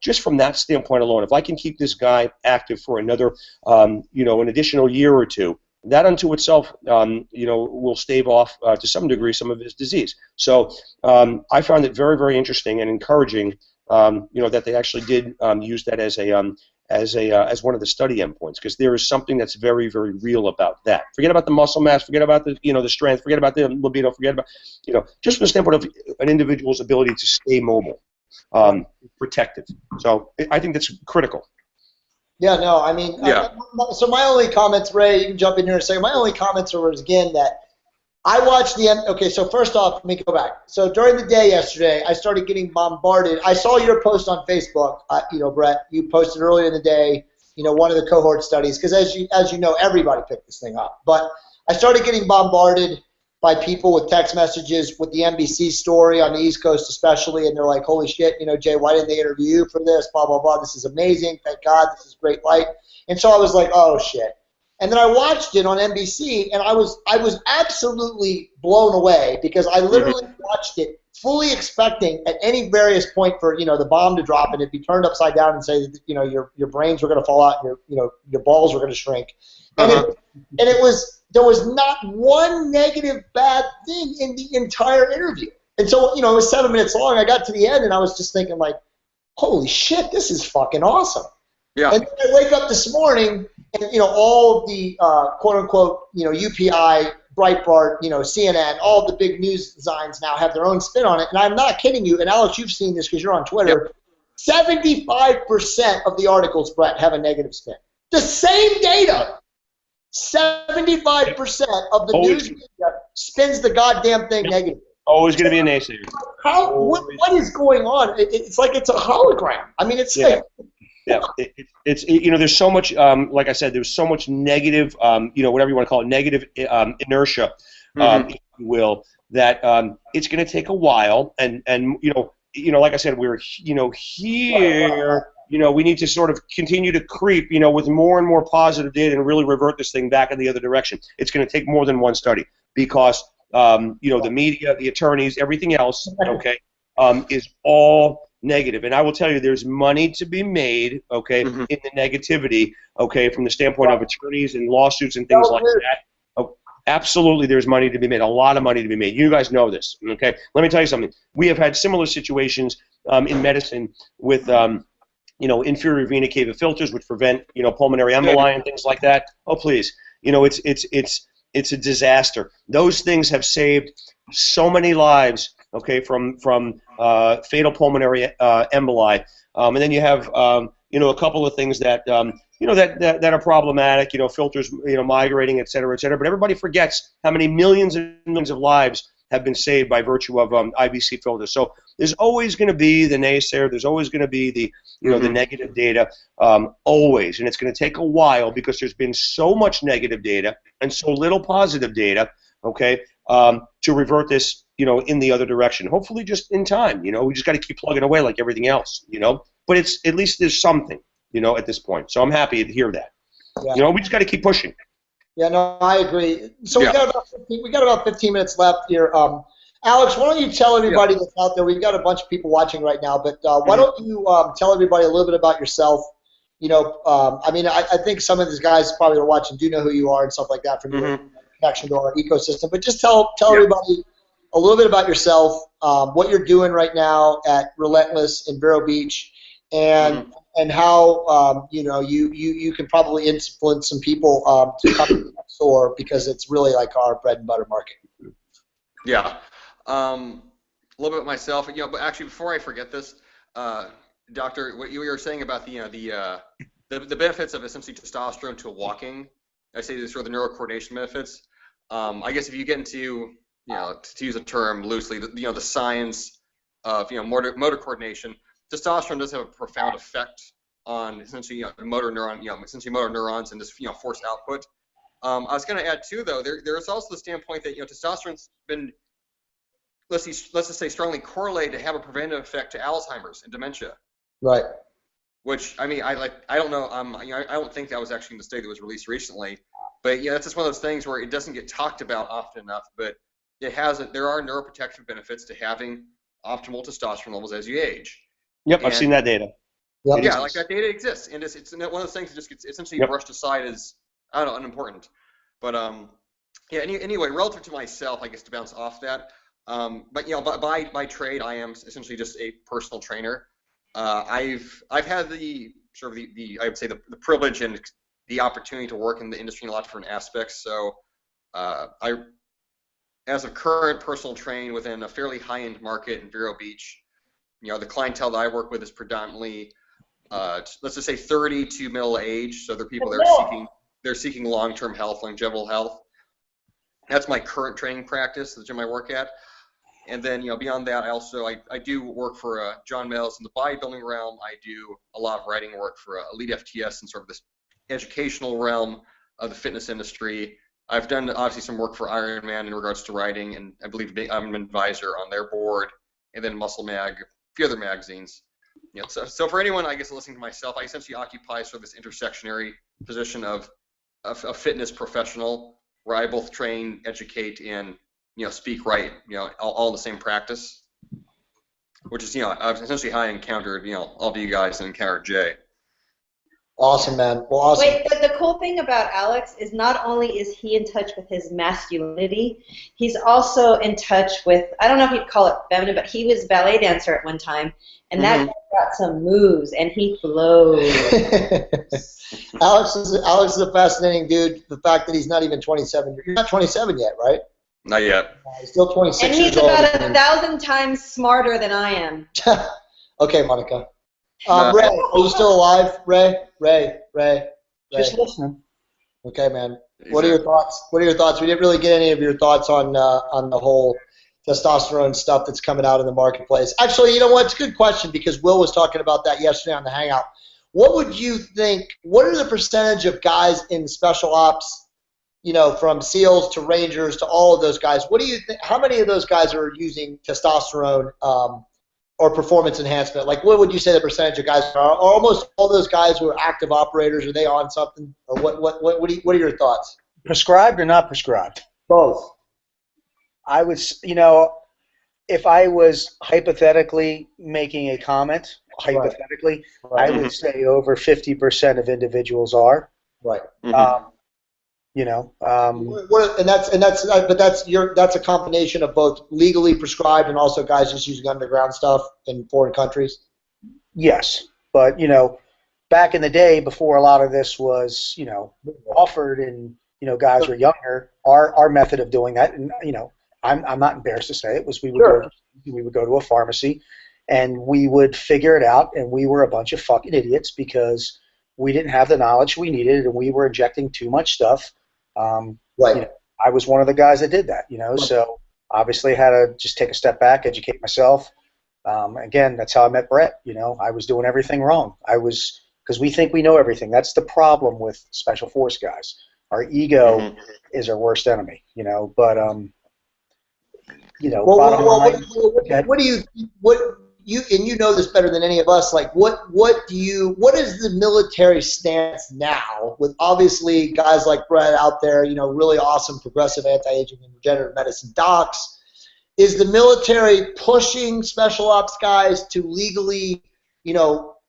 Just from that standpoint alone, if I can keep this guy active for another, an additional year or two, that unto itself, will stave off to some degree some of his disease. So I found it very, very interesting and encouraging, that they actually did use that as one of the study endpoints, because there is something that's very, very real about that. Forget about the muscle mass, forget about the the strength, forget about the libido, forget about just from the standpoint of an individual's ability to stay mobile, protective. So I think that's critical. Yeah, no, I mean, so my only comments, Ray, you can jump in here and say, my only comments are, again, that I watched okay, so first off, let me go back. So during the day yesterday, I started getting bombarded. I saw your post on Facebook, Brett, you posted earlier in the day, one of the cohort studies, because as you know, everybody picked this thing up. But I started getting bombarded by people with text messages with the NBC story on the East Coast especially, and they're like, holy shit, Jay, why didn't they interview you for this, blah, blah, blah, this is amazing, thank God, this is great light. And so I was like, oh, shit. And then I watched it on NBC, and I was absolutely blown away, because I literally watched it fully expecting at any various point for the bomb to drop and it be turned upside down and say that your brains were going to fall out and your balls were going to shrink. And there was not one negative bad thing in the entire interview. And so it was 7 minutes long. I got to the end and I was just thinking like, holy shit, this is fucking awesome. Yeah. And then I wake up this morning and all of the quote unquote UPI, Breitbart, CNN, all the big news signs now have their own spin on it. And I'm not kidding you. And Alex, you've seen this because you're on Twitter. 75% of the articles, Brett, have a negative spin. The same data. 75% of the news media spins the goddamn thing negative. Always going to be a naysayer. What is going on? It's like it's a hologram. I mean, it's like. Yeah, it's there's so much, like I said, there's so much negative, whatever you want to call it, negative inertia, if you will, that it's going to take a while, and like I said, we're here. We need to sort of continue to creep, with more and more positive data and really revert this thing back in the other direction. It's going to take more than one study because, the media, the attorneys, everything else, is all negative. And I will tell you, there's money to be made, in the negativity, from the standpoint of attorneys and lawsuits and things like that. Oh, absolutely, there's money to be made, a lot of money to be made. You guys know this, okay? Let me tell you something. We have had similar situations in medicine with inferior vena cava filters, which prevent, pulmonary emboli and things like that. Oh, please. It's a disaster. Those things have saved so many lives, from fatal pulmonary emboli. And then you have, a couple of things that, that are problematic, filters, migrating, et cetera, et cetera. But everybody forgets how many millions and millions of lives have been saved by virtue of IVC filters. So there's always going to be the naysayer. There's always going to be the, the negative data, always. And it's going to take a while because there's been so much negative data and so little positive data, to revert this, in the other direction. Hopefully just in time, we just got to keep plugging away like everything else, But it's at least there's something, at this point. So I'm happy to hear that. Yeah. We just got to keep pushing. Yeah, no, I agree. So we got about 15 minutes left here. Alex, why don't you tell everybody that's out there? We've got a bunch of people watching right now, but why don't you tell everybody a little bit about yourself? I think some of these guys probably are watching do know who you are and stuff like that from your connection to our ecosystem. But just tell everybody a little bit about yourself, what you're doing right now at Relentless in Vero Beach, and how you can probably influence some people to come to SOAR, because it's really like our bread and butter market. Yeah, a little bit myself, but actually before I forget this, Doctor, what you were saying about the benefits of essentially testosterone to walking, I say this for the neurocoordination benefits. I guess if you get into to use a term loosely, the science of motor coordination. Testosterone does have a profound effect on essentially motor neurons and just force output. I was going to add too, though, there's also the standpoint that testosterone's been, let's just say, strongly correlated to have a preventive effect to Alzheimer's and dementia. Right. Which I don't know. I don't think that was actually in the study that was released recently. But that's just one of those things where it doesn't get talked about often enough. But there are neuroprotective benefits to having optimal testosterone levels as you age. Yep, I've seen that data. Yep. Yeah, like that data exists, and it's one of those things that just gets essentially brushed aside as unimportant. But anyway, relative to myself, I guess to bounce off that. But by trade, I am essentially just a personal trainer. I've had the I would say the privilege and the opportunity to work in the industry in a lot of different aspects. So I, as a current personal trainer within a fairly high-end market in Vero Beach, the clientele that I work with is predominantly let's just say 30 to middle age. So they're people that are seeking long-term health, longevity health. That's my current training practice, the gym I work at. And then, beyond that, I do work for John Mills in the bodybuilding realm. I do a lot of writing work for Elite FTS in sort of this educational realm of the fitness industry. I've done obviously some work for Ironman in regards to writing, and I believe I'm an advisor on their board, and then Muscle Mag, a few other magazines. So for anyone, I guess, listening to myself, I essentially occupy sort of this intersectionary position of a fitness professional, where I both train, educate, and speak right, all in the same practice, which is, I've essentially how I encountered, all of you guys and encountered Jay. Awesome, man. Well, awesome. Wait, but the cool thing about Alex is not only is he in touch with his masculinity, he's also in touch with, I don't know if you'd call it feminine, but he was a ballet dancer at one time, and that got some moves, and he flows. Alex is a fascinating dude. The fact that he's not even 27. You're not 27 yet, right? Not yet. He's still 26 and years old. And he's about 1,000 times smarter than I am. Okay, Monica. Ray, are you still alive? Ray? Just listening. Okay, man. What are your thoughts? We didn't really get any of your thoughts on the whole testosterone stuff that's coming out in the marketplace. Actually, you know what? It's a good question because Will was talking about that yesterday on the Hangout. What would you think? What are the percentage of guys in special ops, from SEALs to Rangers to all of those guys? What do you think? How many of those guys are using testosterone or performance enhancement? Like, what would you say the percentage of guys are? Are almost all those guys who are active operators, are they on something? Or what are your thoughts? Prescribed or not prescribed? Both. I would, if I was hypothetically making a comment, hypothetically, Right. I would say over 50% of individuals are. Right. And that's a combination of both legally prescribed and also guys just using underground stuff in foreign countries. Yes, but back in the day, before a lot of this was offered, and guys were younger, our method of doing that, and I'm not embarrassed to say it, was we would go to a pharmacy, and we would figure it out, and we were a bunch of fucking idiots because we didn't have the knowledge we needed, and we were injecting too much stuff. Right. I was one of the guys that did that, so obviously had to just take a step back, educate myself. Again, that's how I met Brett. I was doing everything wrong. Because we think we know everything. That's the problem with special force guys. Our ego is our worst enemy, but you know this better than any of us, like what is the military stance now with obviously guys like Brett out there, really awesome progressive anti-aging and regenerative medicine docs? Is the military pushing special ops guys to legally,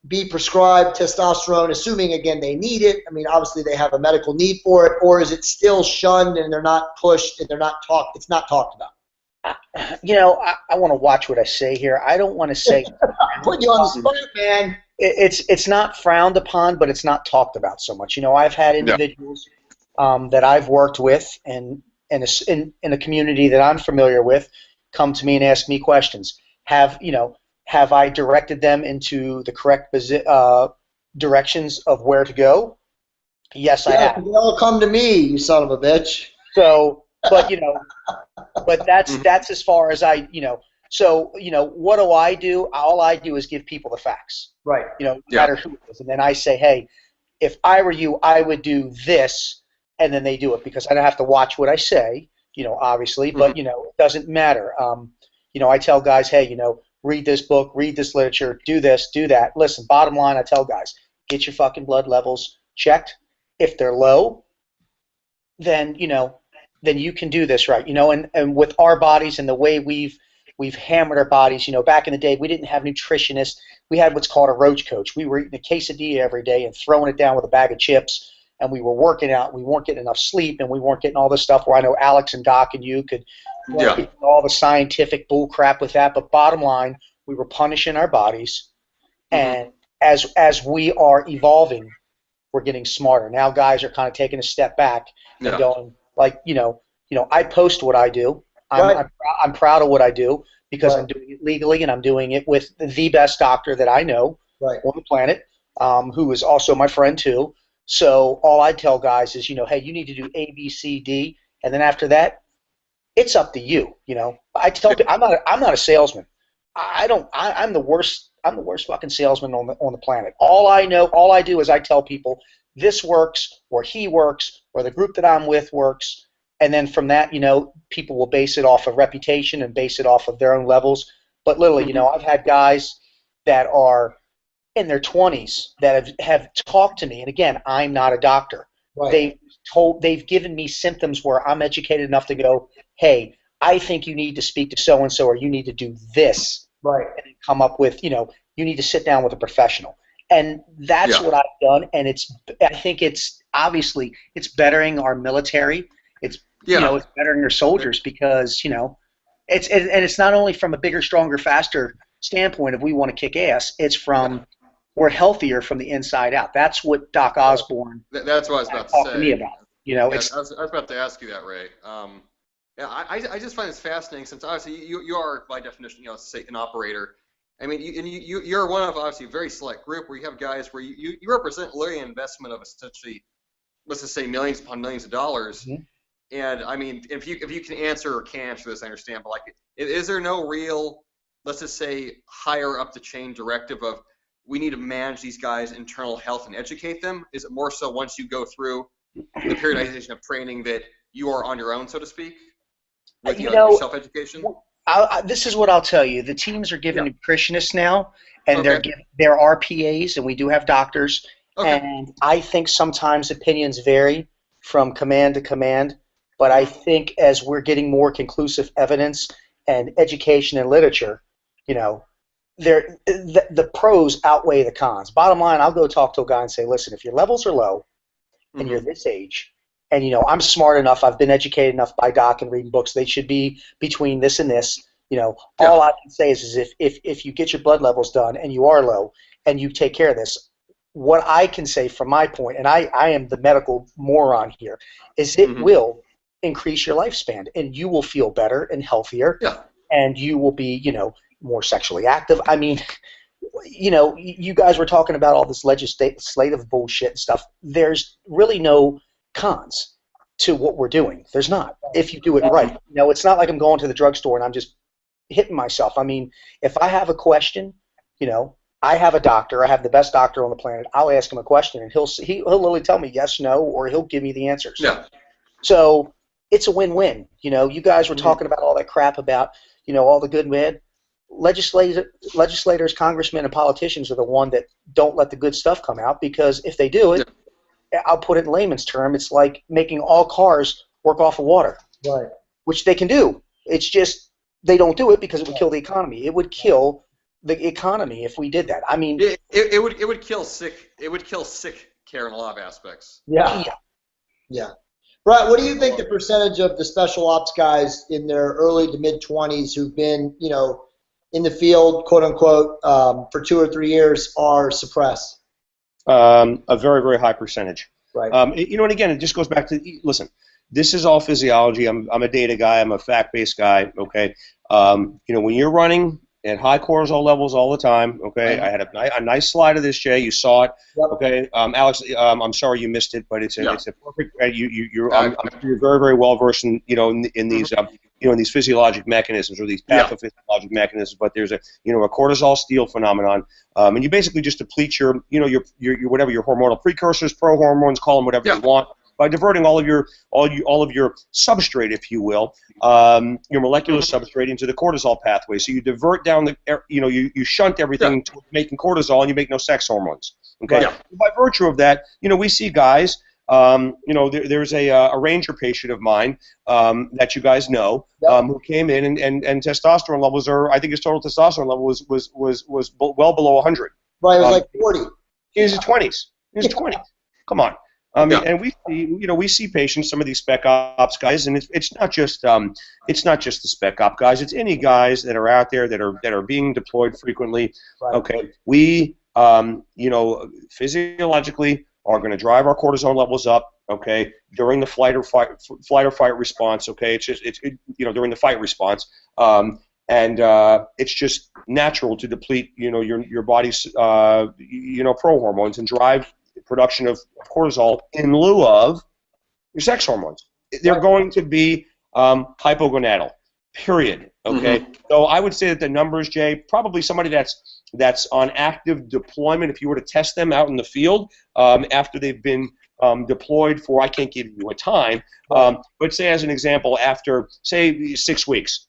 be prescribed testosterone, assuming again they need it? I mean, obviously they have a medical need for it, or is it still shunned and they're not pushed and it's not talked about? I want to watch what I say here. I don't want to say put you on the spot, man. It's not frowned upon, but it's not talked about so much. I've had individuals that I've worked with and in a community that I'm familiar with come to me and ask me questions. Have I directed them into the correct directions of where to go? Yes, I have. They all come to me, you son of a bitch. So but but that's as far as So, what do? All I do is give people the facts. Right. No matter who it is. And then I say, hey, if I were you, I would do this, and then they do it because I don't have to watch what I say, obviously, but, it doesn't matter. I tell guys, hey, read this book, read this literature, do this, do that. Listen, bottom line, I tell guys, get your fucking blood levels checked. If they're low, then, then you can do this right, and with our bodies and the way we've hammered our bodies, back in the day, we didn't have nutritionists. We had what's called a roach coach. We were eating a quesadilla every day and throwing it down with a bag of chips, and we were working out. We weren't getting enough sleep, and we weren't getting all this stuff where I know Alex and Doc and you could all the scientific bull crap with that. But bottom line, we were punishing our bodies, and as we are evolving, we're getting smarter. Now guys are kind of taking a step back and going like, I post what I do. I'm proud of what I do because I'm doing it legally and I'm doing it with the best doctor that I know on the planet, who is also my friend too. So all I tell guys is, hey, you need to do A, B, C, D, and then after that, it's up to you. I tell people I'm not a salesman. I'm the worst. I'm the worst fucking salesman on the planet. All I do is I tell people this works, or he works, or the group that I'm with works. And then from that, people will base it off of reputation and base it off of their own levels. But literally, I've had guys that are in their 20s that have talked to me. And again, I'm not a doctor. Right. They've given me symptoms where I'm educated enough to go, hey, I think you need to speak to so-and-so, or you need to do this. Right. And come up with, you need to sit down with a professional. And that's what I've done. And I think it's obviously it's bettering our military. It's it's bettering your soldiers because it's not only from a bigger, stronger, faster standpoint if we want to kick ass. It's from we're healthier from the inside out. That's what Doc Osborne. That's what I was about to say. Me about. I was about to ask you that, Ray. I just find this fascinating since obviously you are by definition say an operator. I mean you're one of obviously a very select group where you have guys where you represent literally an investment of essentially, let's just say millions upon millions of dollars. Mm-hmm. And I mean, if you can answer or can't answer this, I understand. But like, is there no real, let's just say, higher up the chain directive of we need to manage these guys' internal health and educate them? Is it more so once you go through the periodization of training that you are on your own, so to speak, with your self-education? This is what I'll tell you. The teams are given nutritionists now, and there are PAs, and we do have doctors. Okay. And I think sometimes opinions vary from command to command. But I think as we're getting more conclusive evidence and education and literature, the pros outweigh the cons. Bottom line, I'll go talk to a guy and say, listen, if your levels are low and you're this age, and I'm smart enough, I've been educated enough by Doc and reading books, they should be between this and this. All I can say is if you get your blood levels done and you are low and you take care of this, what I can say from my point, and I am the medical moron here, is it will increase your lifespan, and you will feel better and healthier, and you will be, more sexually active. I mean, you guys were talking about all this legislative bullshit and stuff. There's really no cons to what we're doing. There's not, if you do it right. It's not like I'm going to the drugstore and I'm just hitting myself. I mean, if I have a question, I have a doctor. I have the best doctor on the planet. I'll ask him a question, and he'll literally tell me yes, no, or he'll give me the answers. Yeah. So it's a win-win. You guys were talking about all that crap about, all the good and bad. Legislators, congressmen, and politicians are the one that don't let the good stuff come out, because if they do it, I'll put it in layman's term, it's like making all cars work off of water. Right. Which they can do. It's just they don't do it because it would kill the economy. It would kill the economy if we did that. I mean, it would kill sick. It would kill sick care in a lot of aspects. Yeah. Brett, what do you think the percentage of the special ops guys in their early to mid 20s who've been, in the field, quote unquote, for 2 or 3 years are suppressed? A very, very high percentage. Right. And again, it just goes back to, listen, this is all physiology. I'm a data guy. I'm a fact-based guy. Okay. When you're running at high cortisol levels all the time. Okay, I had a nice slide of this, Jay. You saw it. Yep. Okay, Alex, I'm sorry you missed it, but it's a perfect. I'm you're very, very well versed in in these in these physiologic mechanisms or these pathophysiologic mechanisms. But there's a cortisol steal phenomenon, and you basically just deplete your whatever your hormonal precursors, prohormones, call them whatever you want, by diverting all of your substrate, if you will, your molecular substrate into the cortisol pathway. So you divert down the, you shunt everything to making cortisol, and you make no sex hormones. Okay. Yeah. By virtue of that, we see guys. There's a ranger patient of mine that you guys know who came in and testosterone levels I think his total testosterone level was well below 100. Right, it was like 40. He was in his 20s. He was 20. Come on. And we see patients, some of these spec ops guys, and it's not just the spec op guys. It's any guys that are out there that are being deployed frequently. Right. Okay, we physiologically are going to drive our cortisone levels up. Okay, during the flight or fight response. Okay, it's during the fight response. And it's just natural to deplete your body's prohormones and drive production of cortisol in lieu of your sex hormones. They're going to be hypogonadal, period. Okay, so I would say that the numbers, Jay, probably somebody that's on active deployment, if you were to test them out in the field after they've been deployed for, I can't give you a time, but say as an example, after say 6 weeks,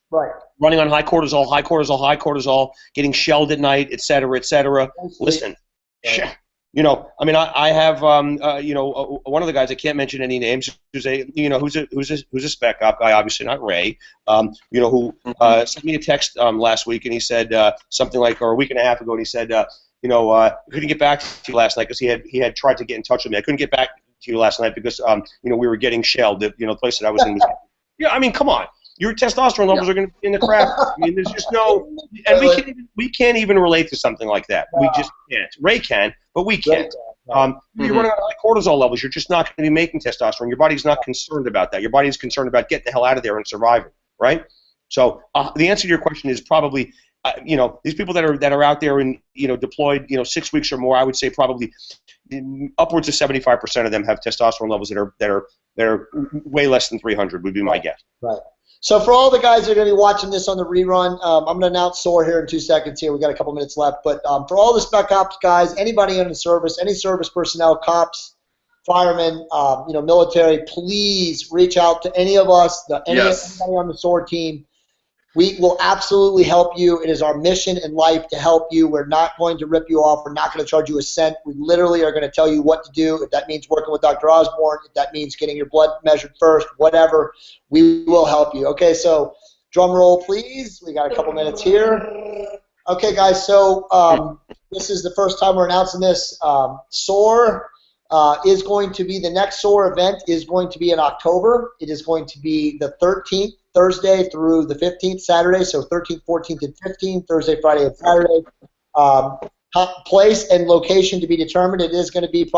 running on high cortisol, getting shelled at night, et cetera. Listen, I have one of the guys, I can't mention any names, who's a spec op guy, obviously not Ray, who sent me a text last week, and he said something like, or a week and a half ago, and he said, couldn't get back to you last night because he had tried to get in touch with me. I couldn't get back to you last night because we were getting shelled. The place that I was in was come on. Your testosterone levels are going to be in the crap. I mean, there's just no, and we can't even relate to something like that. We just can't. Ray can, but we can't. You're running on high cortisol levels. You're just not going to be making testosterone. Your body's not concerned about that. Your body's concerned about getting the hell out of there and surviving, right? So the answer to your question is probably, these people that are out there and deployed 6 weeks or more. I would say probably upwards of 75% of them have testosterone levels that are way less than 300. Would be my guess. Right. So for all the guys that are going to be watching this on the rerun, I'm going to announce SOAR here in 2 seconds here. We've got a couple minutes left. But for all the spec ops guys, anybody in the service, any service personnel, cops, firemen, military, please reach out to any of us, anybody on the SOAR team. We will absolutely help you. It is our mission in life to help you. We're not going to rip you off. We're not going to charge you a cent. We literally are going to tell you what to do. If that means working with Dr. Osborne, if that means getting your blood measured first, whatever, we will help you. Okay, so drum roll, please. We got a couple minutes here. Okay, guys, so this is the first time we're announcing this. SOAR is going to be, the next SOAR event is going to be in October. It is going to be the 13th. Thursday through the 15th, Saturday, so 13th, 14th, and 15th, Thursday, Friday, and Saturday. Place and location to be determined. It is going to be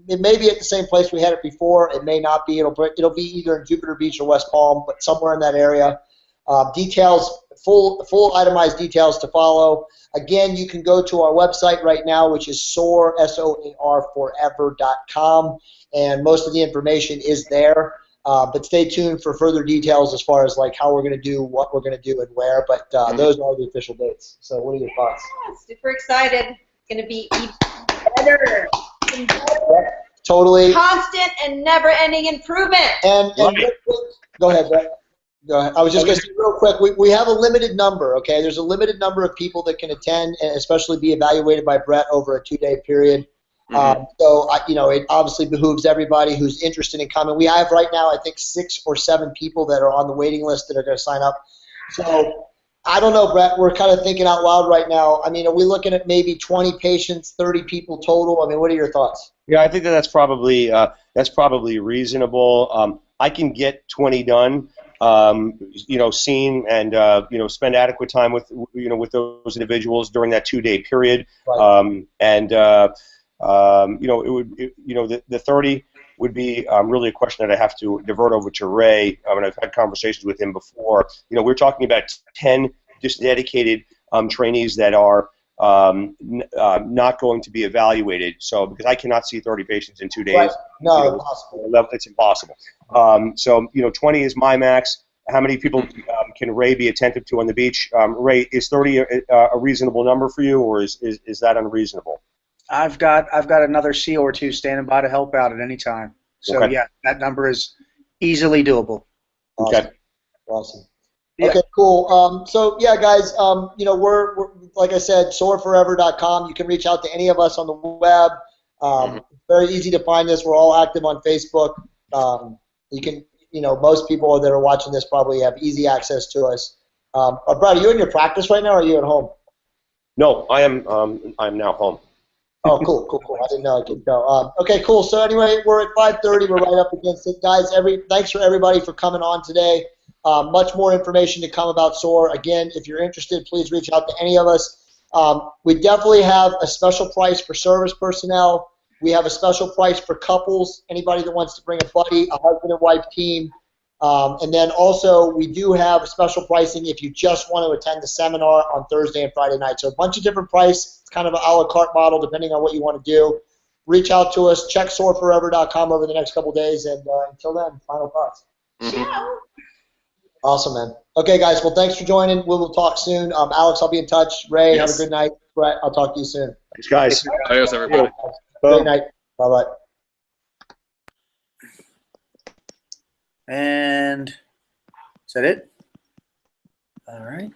it may be at the same place we had it before. It may not be. It'll be either in Jupiter Beach or West Palm, but somewhere in that area. Details, full itemized details to follow. Again, you can go to our website right now, which is SOAR, SOAR forever.com, and most of the information is there. But stay tuned for further details as far as like how we're going to do, what we're going to do, and where. But those are the official dates. So what are your thoughts? Super excited. It's going to be even better. Totally. Constant and never-ending improvement. And go ahead, Brett. Go ahead. I was just going to say real quick, we have a limited number, okay? There's a limited number of people that can attend and especially be evaluated by Brett over a 2-day period. So it obviously behooves everybody who's interested in coming. We have right now, I think, 6 or 7 people that are on the waiting list that are going to sign up. So I don't know, Brett. We're kind of thinking out loud right now. I mean, are we looking at maybe 20 patients, 30 people total? I mean, what are your thoughts? Yeah, I think that's probably reasonable. I can get 20 done. Seen and spend adequate time with those individuals during that 2-day period. Right. It would, the 30 would be really a question that I have to divert over to Ray. I've had conversations with him before. We're talking about 10 just dedicated trainees that are not going to be evaluated. So because I cannot see 30 patients in 2 days, Right. No, impossible. it's impossible. So 20 is my max. How many people can Ray be attentive to on the beach? Ray, is 30 a reasonable number for you, or is that unreasonable? I've got another SEAL or two standing by to help out at any time. So Okay. yeah, that number is easily doable. Awesome. Okay. Awesome. Yeah. Okay, cool. So yeah, guys, we're like I said, soarforever.com. You can reach out to any of us on the web. Very easy to find us. We're all active on Facebook. You can, most people that are watching this probably have easy access to us. Brad, are you in your practice right now, or are you at home? No, I am. I'm now home. Oh, cool. I didn't know I could go. Okay, cool. So anyway, we're at 5:30. We're right up against it, guys. Thanks for everybody for coming on today. Much more information to come about SOAR. Again, if you're interested, please reach out to any of us. We definitely have a special price for service personnel. We have a special price for couples, anybody that wants to bring a buddy, a husband and wife team. And then also we do have special pricing if you just want to attend the seminar on Thursday and Friday night. So a bunch of different price. It's kind of an a la carte model depending on what you want to do. Reach out to us. Check soarforever.com over the next couple of days. And until then, final thoughts. Awesome, man. Okay, guys. Well, thanks for joining. We will talk soon. Alex, I'll be in touch. Ray, have a good night. Brett, I'll talk to you soon. Thanks, guys. Adios, everybody. Great night. Bye-bye. And is that it? All right.